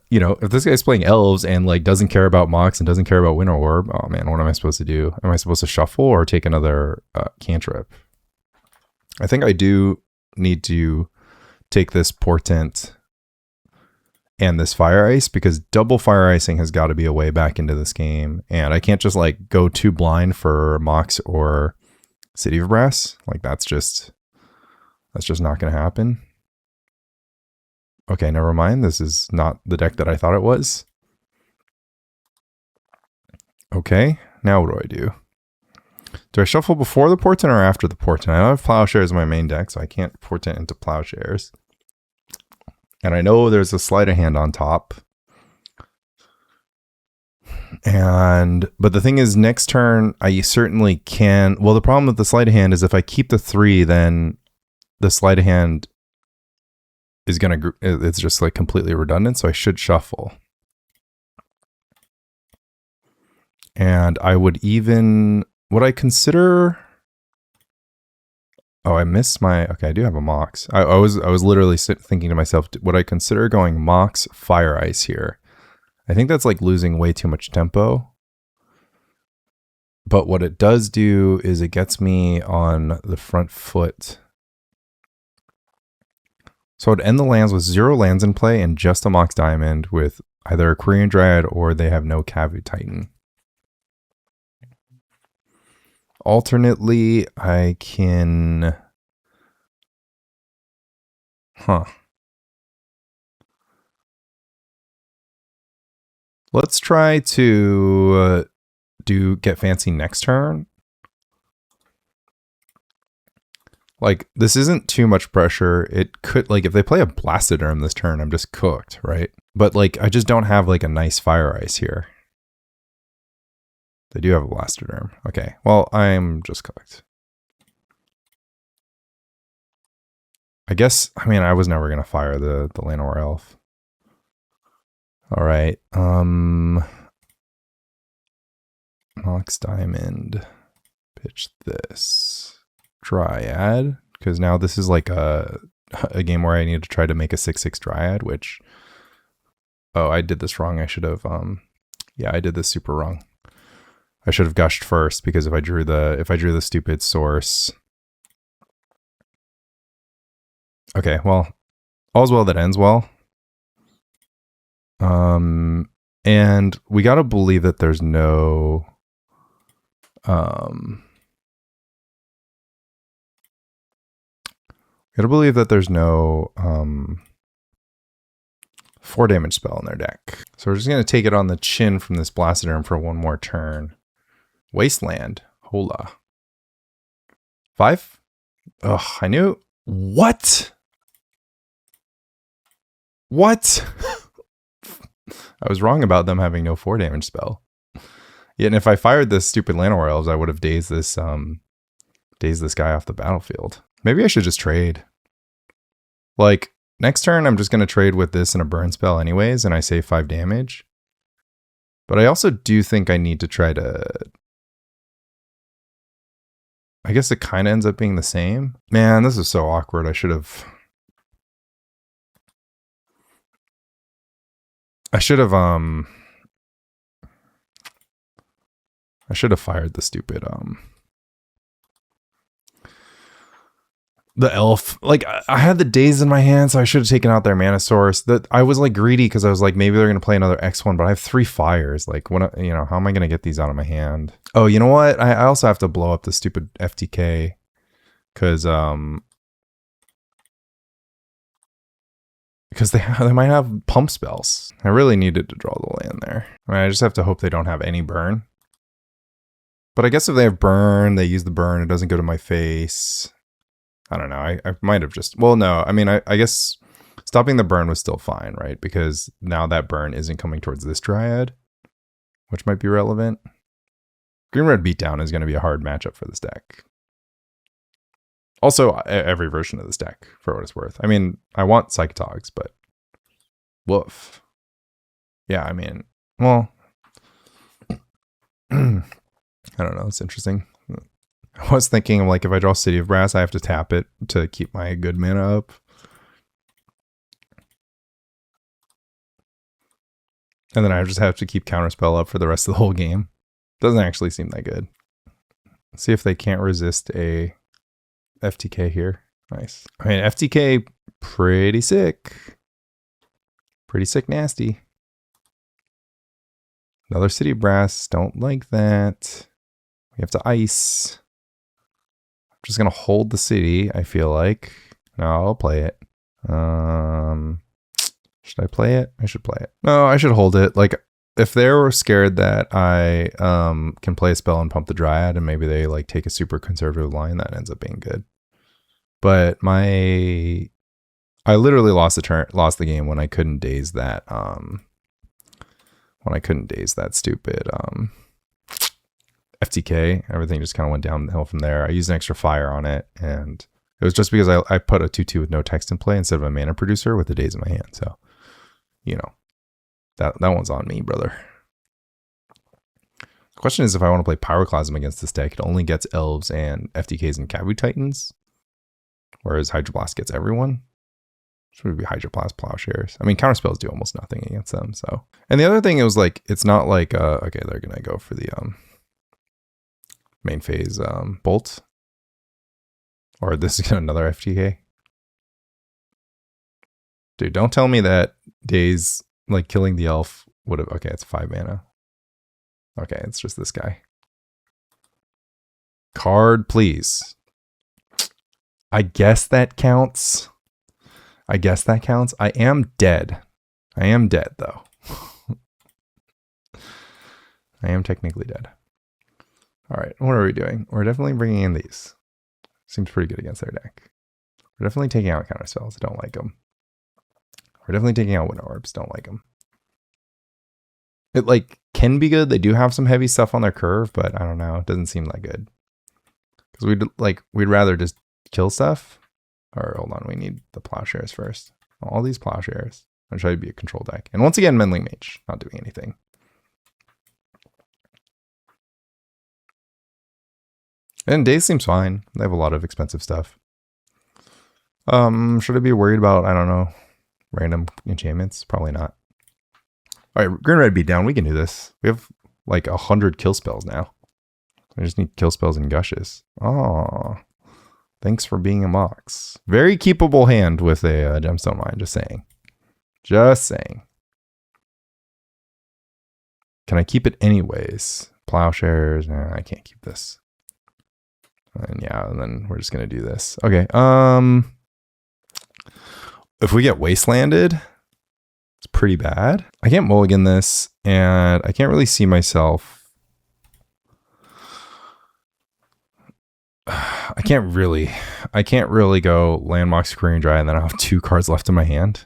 you know, if this guy's playing elves and like doesn't care about Mox and doesn't care about Winter Orb, oh man, what am I supposed to do? Am I supposed to shuffle or take another cantrip? I think I do need to take this Portent and this Fire Ice, because double Fire Icing has got to be a way back into this game. And I can't just like go too blind for Mox or City of Brass. Like that's just not going to happen. Okay, never mind. This is not the deck that I thought it was. Okay, now what do I do? Do I shuffle before the Portent or after the Portent? I don't have Plowshares in my main deck, so I can't Portent into Plowshares. And I know there's a Sleight of Hand on top. But the thing is, next turn, I certainly can. Well, the problem with the Sleight of Hand is if I keep the 3, then the Sleight of Hand is going to, it's just like completely redundant. So I should shuffle. And I would even, would I consider, oh, I missed my, okay, I do have a Mox. I was literally thinking to myself, would I consider going Mox Fire Ice here? I think that's like losing way too much tempo. But what it does do is it gets me on the front foot. So I'd end the lands with 0 lands in play and just a Mox Diamond with either a Quirion Dryad or they have no Cavu Titan. Alternately, I can... Let's try to get fancy next turn. Like, this isn't too much pressure. It could, like, if they play a Blastoderm this turn, I'm just cooked, right? But, like, I just don't have, like, a nice Fire Ice here. They do have a Blastoderm. Okay, well, I'm just cooked. I guess, I mean, I was never going to fire the Llanowar Elf. All right, Mox Diamond, pitch this. Dryad, because now this is like a game where I need to try to make a 6/6 Dryad, which, oh, I did this wrong. I should have, yeah, I did this super wrong. I should have gushed first, because if I drew the stupid source. Okay, well, all's well that ends well. And we gotta believe that there's no, gotta believe that there's no 4 damage spell in their deck. So we're just gonna take it on the chin from this Blastoderm for one more turn. Wasteland. Hola. 5? Ugh, I knew. What? What? I was wrong about them having no 4 damage spell. Yeah, and if I fired this stupid Llanowar Elves, I would have dazed this guy off the battlefield. Maybe I should just trade. Like, next turn, I'm just going to trade with this and a burn spell anyways, and I save 5 damage. But I also do think I need to try to... I guess it kind of ends up being the same. Man, this is so awkward. I should have fired the stupid the elf. Like, I had the Daze in my hand, so I should have taken out their mana source. That I was like greedy because I was like, maybe they're gonna play another X1, but I have 3 fires. Like, when you know, how am I gonna get these out of my hand? Oh, you know what? I also have to blow up the stupid FTK because they might have pump spells. I really needed to draw the land there. I mean, I just have to hope they don't have any burn. But I guess if they have burn, they use the burn, it doesn't go to my face. I don't know. I might have just... Well, no. I mean, I guess stopping the burn was still fine, right? Because now that burn isn't coming towards this Dryad, which might be relevant. Green-Red Beatdown is going to be a hard matchup for this deck. Also, every version of this deck, for what it's worth. I mean, I want Psychatogs, but... Woof. Yeah, I mean... Well... I don't know. It's interesting. I was thinking, like, if I draw City of Brass, I have to tap it to keep my good mana up. And then I just have to keep Counterspell up for the rest of the whole game. Doesn't actually seem that good. Let's see if they can't resist a FTK here. Nice. I mean, FTK, pretty sick. Pretty sick nasty. Another City of Brass. Don't like that. We have to ice. I'm just going to hold the city, I feel like. No, I'll play it. Should I play it? I should play it. No, I should hold it. Like, if they were scared that I can play a spell and pump the Dryad, and maybe they like take a super conservative line, that ends up being good. But I literally lost the game when I couldn't daze that stupid FTK. Everything just kind of went downhill from there. I used an extra fire on it, and it was just because I put a 2/2 with no text in play instead of a mana producer with the Daze in my hand. So, you know, that one's on me, brother. The question is if I want to play Pyroclasm against this deck, it only gets elves and FTKs and Cavu Titans, whereas Hydroblast gets everyone. Should be Hydroblast, Plowshares. I mean, Counterspells do almost nothing against them. So, and the other thing, it was like, it's not like okay, they're gonna go for the main phase bolt. Or this is another FTK. Dude, don't tell me that Daze, like killing the elf would have... Okay, it's 5 mana. Okay, it's just this guy. Card, please. I guess that counts. I guess that counts. I am dead. I am dead, though. I am technically dead. All right, what are we doing? We're definitely bringing in these. Seems pretty good against their deck. We're definitely taking out Counterspells. I don't like them. We're definitely taking out Winter Orbs. Don't like them. It like can be good. They do have some heavy stuff on their curve, but I don't know. It doesn't seem that good. Because we'd rather just kill stuff. Or hold on, we need the Plowshares first. All these Plowshares. I'll try to be a control deck. And once again, Meddling Mage, not doing anything. And Daze seems fine. They have a lot of expensive stuff. Should I be worried about, I don't know, random enchantments? Probably not. All right, green red beat down. We can do this. We have like 100 kill spells now. I just need kill spells and gushes. Oh, thanks for being a Mox. Very keepable hand with a Gemstone Mine. Just saying. Just saying. Can I keep it anyways? Plowshares. Nah, I can't keep this. And yeah, and then we're just gonna do this. Okay. If we get wastelanded, it's pretty bad. I can't mulligan this, and I can't really see myself. I can't really go land Mox Quirion Dryad, and then I'll have 2 cards left in my hand.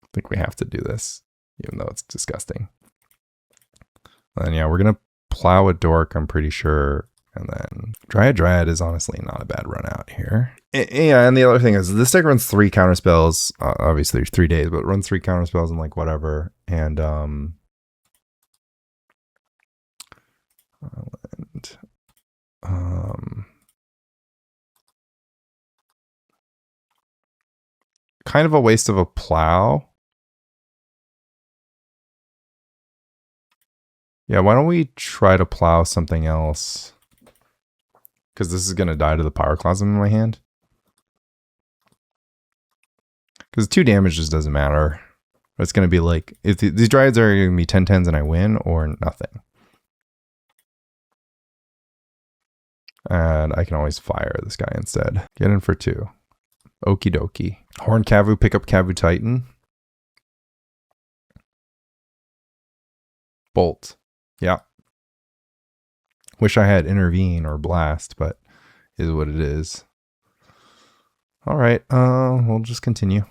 I think we have to do this, even though it's disgusting. And yeah, we're gonna plow a dork, I'm pretty sure. And then Dryad is honestly not a bad run out here. Yeah, and the other thing is this deck runs 3 counterspells. Obviously, there's 3 days, but it runs 3 counterspells and like whatever. And kind of a waste of a plow. Yeah, why don't we try to plow something else? Because this is going to die to the Pyroclasm in my hand. Because 2 damage just doesn't matter. It's going to be like, if these Dryads are going to be 10/10s and I win, or nothing. And I can always fire this guy instead. Get in for 2. Okie dokie. Horn Kavu, pick up Kavu Titan. Bolt. Yeah. Wish I had Intervene or Blast, but is what it is. All right, we'll just continue.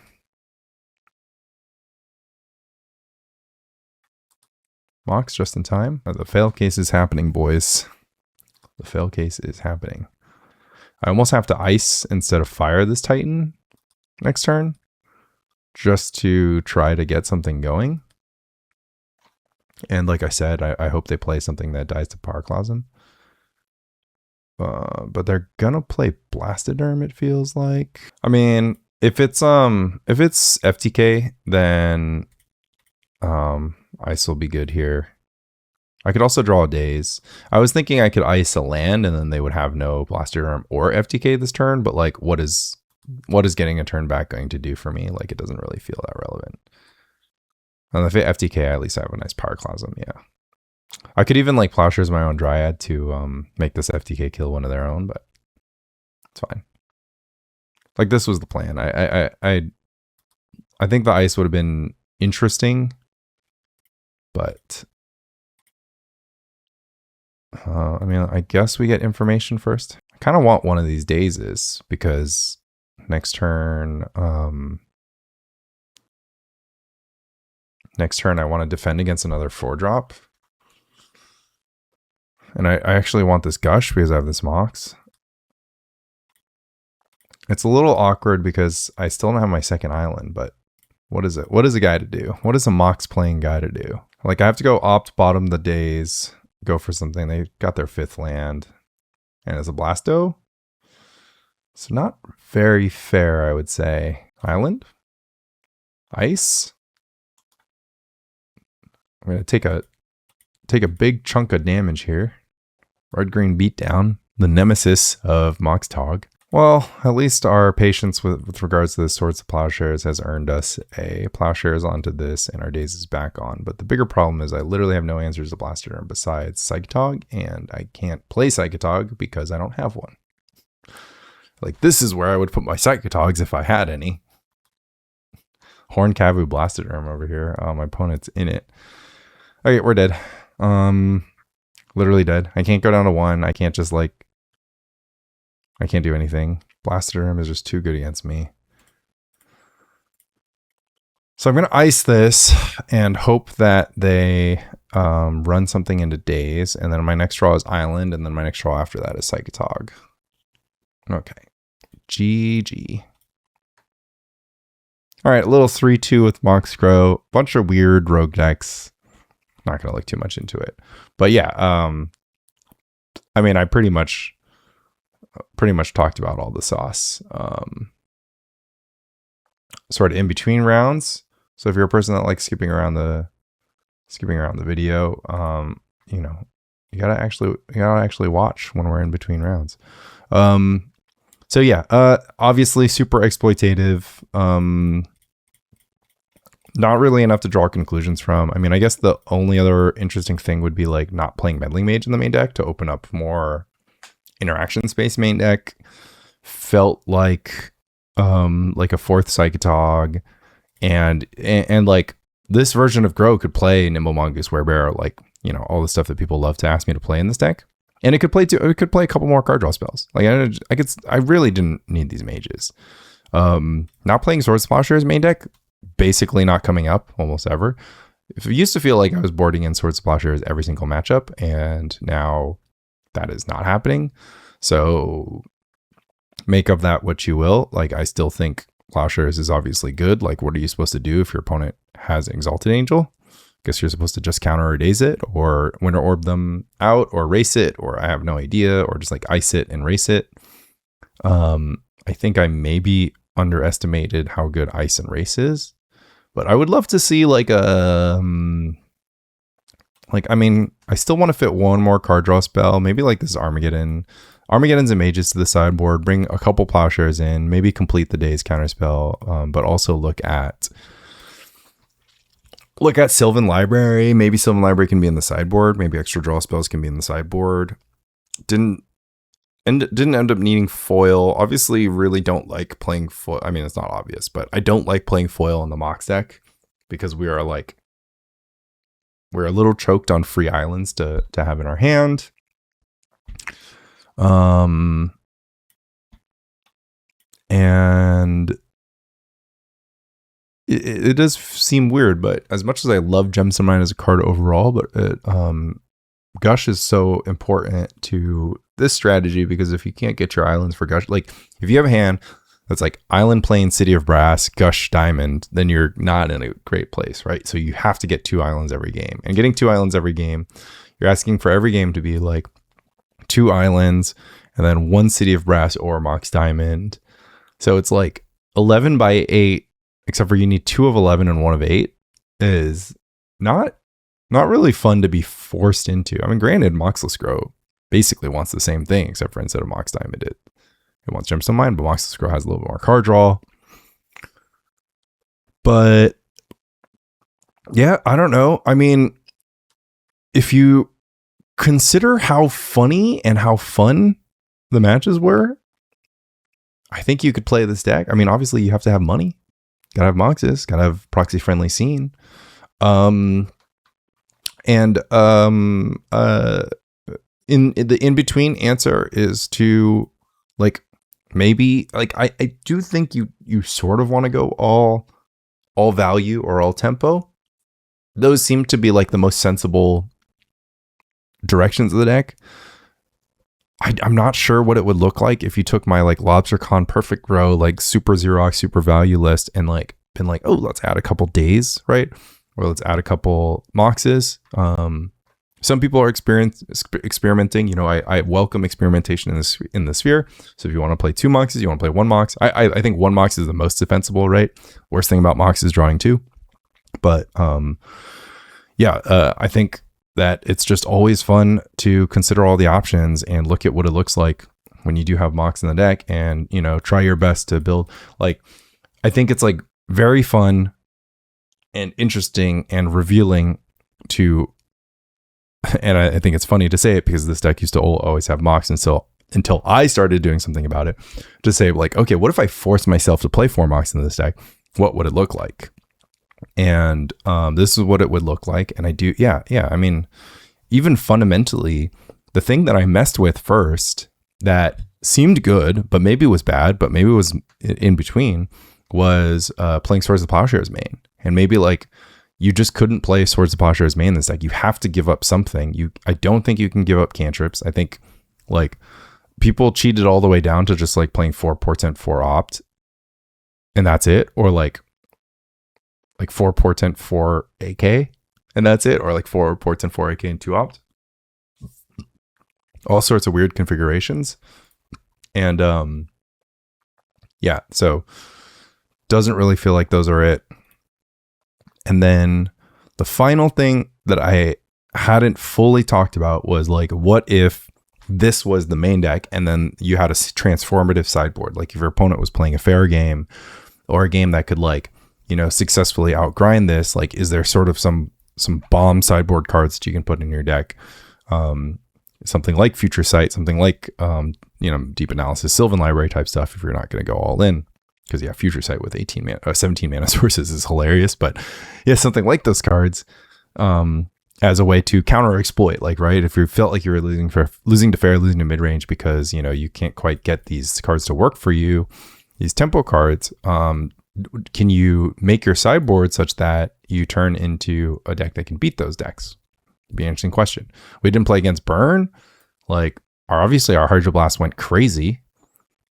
Mox just in time. The fail case is happening, boys. The fail case is happening. I almost have to ice instead of fire this Titan next turn, just to try to get something going. And like I said, I hope they play something that dies to Pyroclasm. But they're gonna play Blastoderm, it feels like. I mean, if it's FTK, then ice will be good here. I could also draw a Daze. I was thinking I could ice a land and then they would have no Blastoderm or FTK this turn, but like what is getting a turn back going to do for me? Like it doesn't really feel that relevant. And if it FTK, at least I have a nice Pyroclasm, yeah. I could even like Plowshares my own Dryad to make this FTK kill one of their own, but it's fine. Like this was the plan. I think the ice would have been interesting, but I mean, I guess we get information first. I kind of want one of these Dazes because next turn I want to defend against another 4-drop. And I actually want this Gush because I have this Mox. It's a little awkward because I still don't have my second island, but what is it? What is a guy to do? What is a Mox playing guy to do? Like I have to go opt bottom the Daze, go for something. They got their 5th land. And it's a Blasto. So not very fair, I would say. Island? Ice? I'm going to take a big chunk of damage here. Red-green beatdown, the nemesis of Mox Tog. Well, at least our patience with regards to the Swords of Plowshares has earned us a Plowshares onto this, and our Daze is back on. But the bigger problem is I literally have no answers to Blastoderm besides Psychatog, and I can't play Psychatog because I don't have one. Like, this is where I would put my Psychatogs if I had any. Horn-Cavu Blastoderm over here. My opponent's in it. Okay, we're dead. Literally dead. I can't go down to 1. I can't just like... I can't do anything. Blastoderm is just too good against me. So I'm going to ice this and hope that they run something into Daze. And then my next draw is Island. And then my next draw after that is Psychatog. Okay. GG. All right. A little 3-2 with Mox Grow. Bunch of weird rogue decks. Not going to look too much into it. But yeah. I mean, I pretty much talked about all the sauce. Sort of in between rounds. So if you're a person that likes skipping around the video, you know, you gotta actually watch when we're in between rounds. So yeah, obviously super exploitative. Not really enough to draw conclusions from. I mean, I guess the only other interesting thing would be like not playing Meddling Mage in the main deck to open up more interaction space. Main deck felt like a fourth Psychatog, and like this version of Grow could play Nimble Mongoose Werebear, like, you know, all the stuff that people love to ask me to play in this deck, and it could play a couple more card draw spells. Like I really didn't need these mages. Not playing Swords of Plowshares main deck, basically not coming up almost ever. It used to feel like I was boarding in Swords of Plowshares every single matchup, and now that is not happening. So make of that what you will. Like, I still think Plowshares is obviously good. Like, what are you supposed to do if your opponent has Exalted Angel? Guess you're supposed to just counter or Daze it, or Winter Orb them out, or race it, or I have no idea, or just like ice it and race it. I think I maybe underestimated how good ice and race is, but I would love to see like a I mean, I still want to fit one more card draw spell, maybe like this Armageddon. Armageddons and Mages to the sideboard, bring a couple Plowshares in, maybe complete the Daze counterspell, but also look at Sylvan Library. Maybe Sylvan Library can be in the sideboard, maybe extra draw spells can be in the sideboard. Didn't end up needing foil. Obviously, really don't like playing foil. I mean, it's not obvious, but I don't like playing foil in the Mox deck because we're a little choked on free islands to have in our hand. And it does seem weird, but as much as I love Gemstone Mine as a card overall, but Gush is so important to this strategy, because if you can't get your islands for Gush, like if you have a hand that's like Island Plain, City of Brass, Gush Diamond, then you're not in a great place, right? So you have to get 2 islands every game, and getting 2 islands every game, you're asking for every game to be like 2 islands and then 1 City of Brass or Mox Diamond. So it's like 11 by 8, except for you need 2 of 11 and 1 of 8 is not really fun to be forced into. I mean, granted, Moxless Grow basically wants the same thing, except for instead of Mox Diamond, it wants Gemstone Mine, but Moxless Grow has a little bit more card draw. But yeah, I don't know. I mean, if you consider how funny and how fun the matches were, I think you could play this deck. I mean, obviously you have to have money. Gotta have Moxes, gotta have proxy friendly scene. In the in-between answer is to like, maybe like I do think you sort of want to go all value or all tempo. Those seem to be like the most sensible directions of the deck. I'm not sure what it would look like if you took my like LobsterCon Perfect Grow, like super Xerox, super value list, and like been like, oh, let's add a couple Daze, right? Or let's add a couple Moxes. Some people are experimenting. You know, I welcome experimentation in the sphere. So if you want to play 2 Moxes, you want to play 1 Mox. I think 1 Mox is the most defensible, right? Worst thing about Mox is drawing 2. But yeah, I think that it's just always fun to consider all the options and look at what it looks like when you do have Mox in the deck, and, you know, try your best to build. Like, I think it's like very fun and interesting and revealing to, and I think it's funny to say it because this deck used to always have Mox until I started doing something about it, to say like, okay, what if I forced myself to play 4 Mox in this deck? What would it look like? And this is what it would look like. And I do, yeah. I mean, even fundamentally, the thing that I messed with first that seemed good, but maybe was bad, but maybe was in between, was playing Swords of Plowshares main. And maybe like you just couldn't play Swords of Plowshares main in this deck. You have to give up something. I don't think you can give up cantrips. I think like people cheated all the way down to just like playing 4 Portent, 4 Opt, and that's it. Or like 4 Portent, 4 AK, and that's it. Or like 4 Portent, 4 AK, and 2 Opt. All sorts of weird configurations. And yeah, so doesn't really feel like those are it. And then the final thing that I hadn't fully talked about was like, what if this was the main deck and then you had a transformative sideboard? Like if your opponent was playing a fair game or a game that could like, you know, successfully outgrind this, like, is there sort of some bomb sideboard cards that you can put in your deck? Something like Future Sight, something like, you know, Deep Analysis, Sylvan Library type stuff if you're not going to go all in. Because yeah, Future Sight with 17 mana sources is hilarious. But yeah, something like those cards as a way to counter exploit. Like, right, if you felt like you were losing to fair, losing to mid range because, you know, you can't quite get these cards to work for you, these tempo cards, can you make your sideboard such that you turn into a deck that can beat those decks? It'd be an interesting question. We didn't play against Burn. Like, obviously our Hydroblast went crazy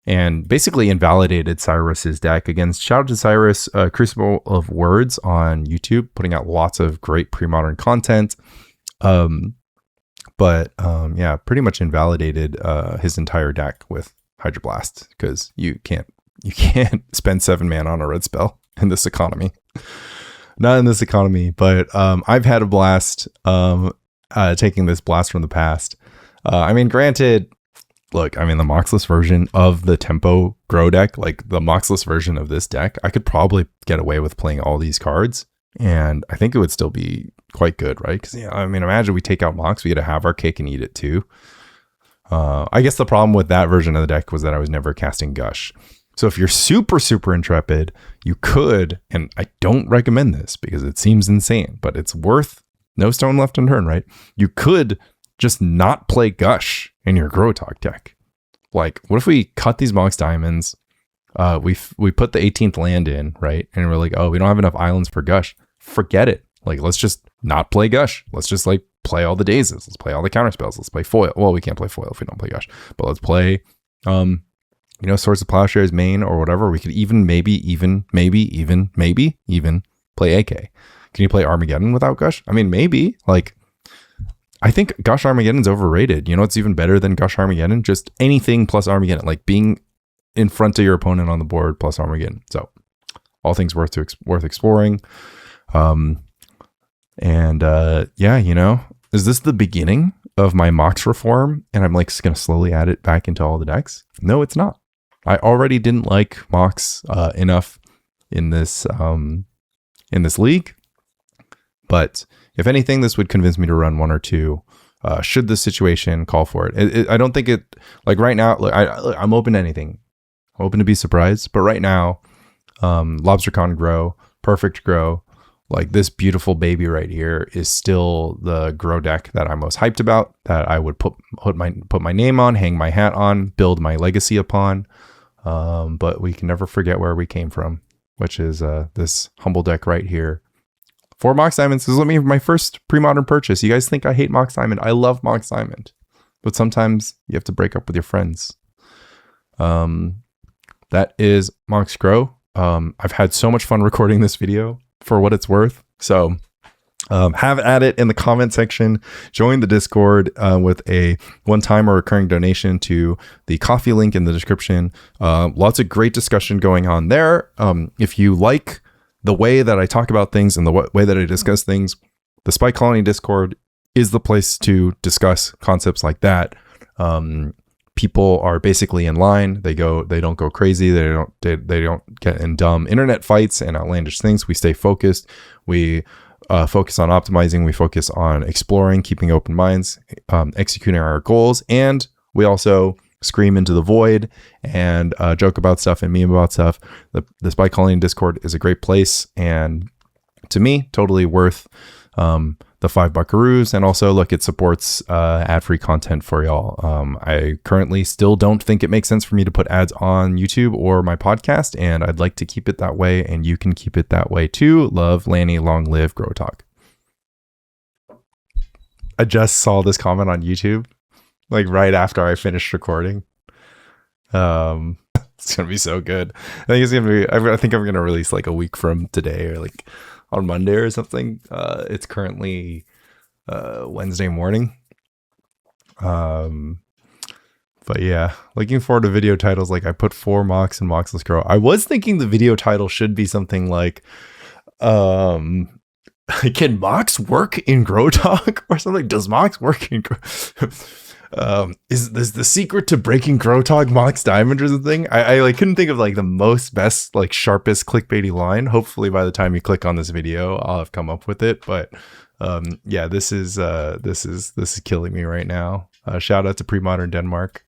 and basically invalidated Cyrus's deck against. Shout out to Cyrus, Crucible of Words on YouTube, putting out lots of great pre-modern content. But yeah, pretty much invalidated his entire deck with Hydroblast, because you can't spend 7 mana on a red spell in this economy. Not in this economy, but I've had a blast taking this blast from the past. I mean, granted, look, I mean, the Moxless version of the Tempo Grow deck, like the Moxless version of this deck, I could probably get away with playing all these cards, and I think it would still be quite good, right? Because, yeah, I mean, imagine we take out Mox, we get to have our cake and eat it too. I guess the problem with that version of the deck was that I was never casting Gush. So if you're super, super intrepid, you could, and I don't recommend this because it seems insane, but it's worth no stone left unturned, right? You could just not play Gush in your Gro-a-tog deck. Like, what if we cut these Mox Diamonds? We put the 18th land in, right? And we're like, oh, we don't have enough islands for Gush. Forget it. Like, let's just not play Gush. Let's just like play all the Dazes. Let's play all the Counterspells. Let's play foil. Well, we can't play foil if we don't play Gush, but let's play, you know, Swords of Plowshares main or whatever. We could even maybe play AK. Can you play Armageddon without Gush? I mean, maybe. Like, I think Gush Armageddon's overrated. You know what's even better than Gush Armageddon? Just anything plus Armageddon, like being in front of your opponent on the board plus Armageddon. So all things worth exploring. Yeah, you know, is this the beginning of my Mox reform and I'm like going to slowly add it back into all the decks? No, it's not. I already didn't like Mox enough in this league, but if anything, this would convince me to run 1 or 2 should the situation call for it. I don't think it, like right now, look, I'm open to anything. I'm open to be surprised, but right now, LobsterCon Grow, Perfect Grow, like this beautiful baby right here is still the Grow deck that I'm most hyped about, that I would put my name on, hang my hat on, build my legacy upon. But we can never forget where we came from, which is this humble deck right here. 4 Mox Diamonds. This is my first pre-modern purchase. You guys think I hate Mox Diamond? I love Mox Diamond, but sometimes you have to break up with your friends. That is Mox Grow. I've had so much fun recording this video, for what it's worth. So have at it in the comment section. Join the Discord with a one-time or recurring donation to the coffee link in the description. Lots of great discussion going on there. If you like the way that I talk about things and the way that I discuss things, the Spike Colony Discord is the place to discuss concepts like that. People are basically in line. They don't go crazy. They don't get in dumb internet fights and outlandish things. We stay focused. We focus on optimizing. We focus on exploring, keeping open minds, executing our goals, and we also scream into the void and joke about stuff and meme about stuff. The Spy Colony Discord is a great place, and to me, totally worth the 5 buckaroos. And also, look, it supports ad-free content for y'all. I currently still don't think it makes sense for me to put ads on YouTube or my podcast, and I'd like to keep it that way, and you can keep it that way too. Love, Lanny, long live Gro-a-tog. I just saw this comment on YouTube, like right after I finished recording. It's gonna be so good. I think it's gonna be. I think I'm gonna release like a week from today, or like on Monday or something. It's currently Wednesday morning. But yeah, looking forward to video titles. Like I put 4 Mox and Moxless Grow. I was thinking the video title should be something like, can Mox work in growtog or something? Does Mox work in is this the secret to breaking growtog Mox Diamond or something? I like couldn't think of like the best like sharpest clickbaity line. Hopefully by the time you click on this video, I'll have come up with it. But yeah, this is killing me right now. Shout out to Premodern Denmark.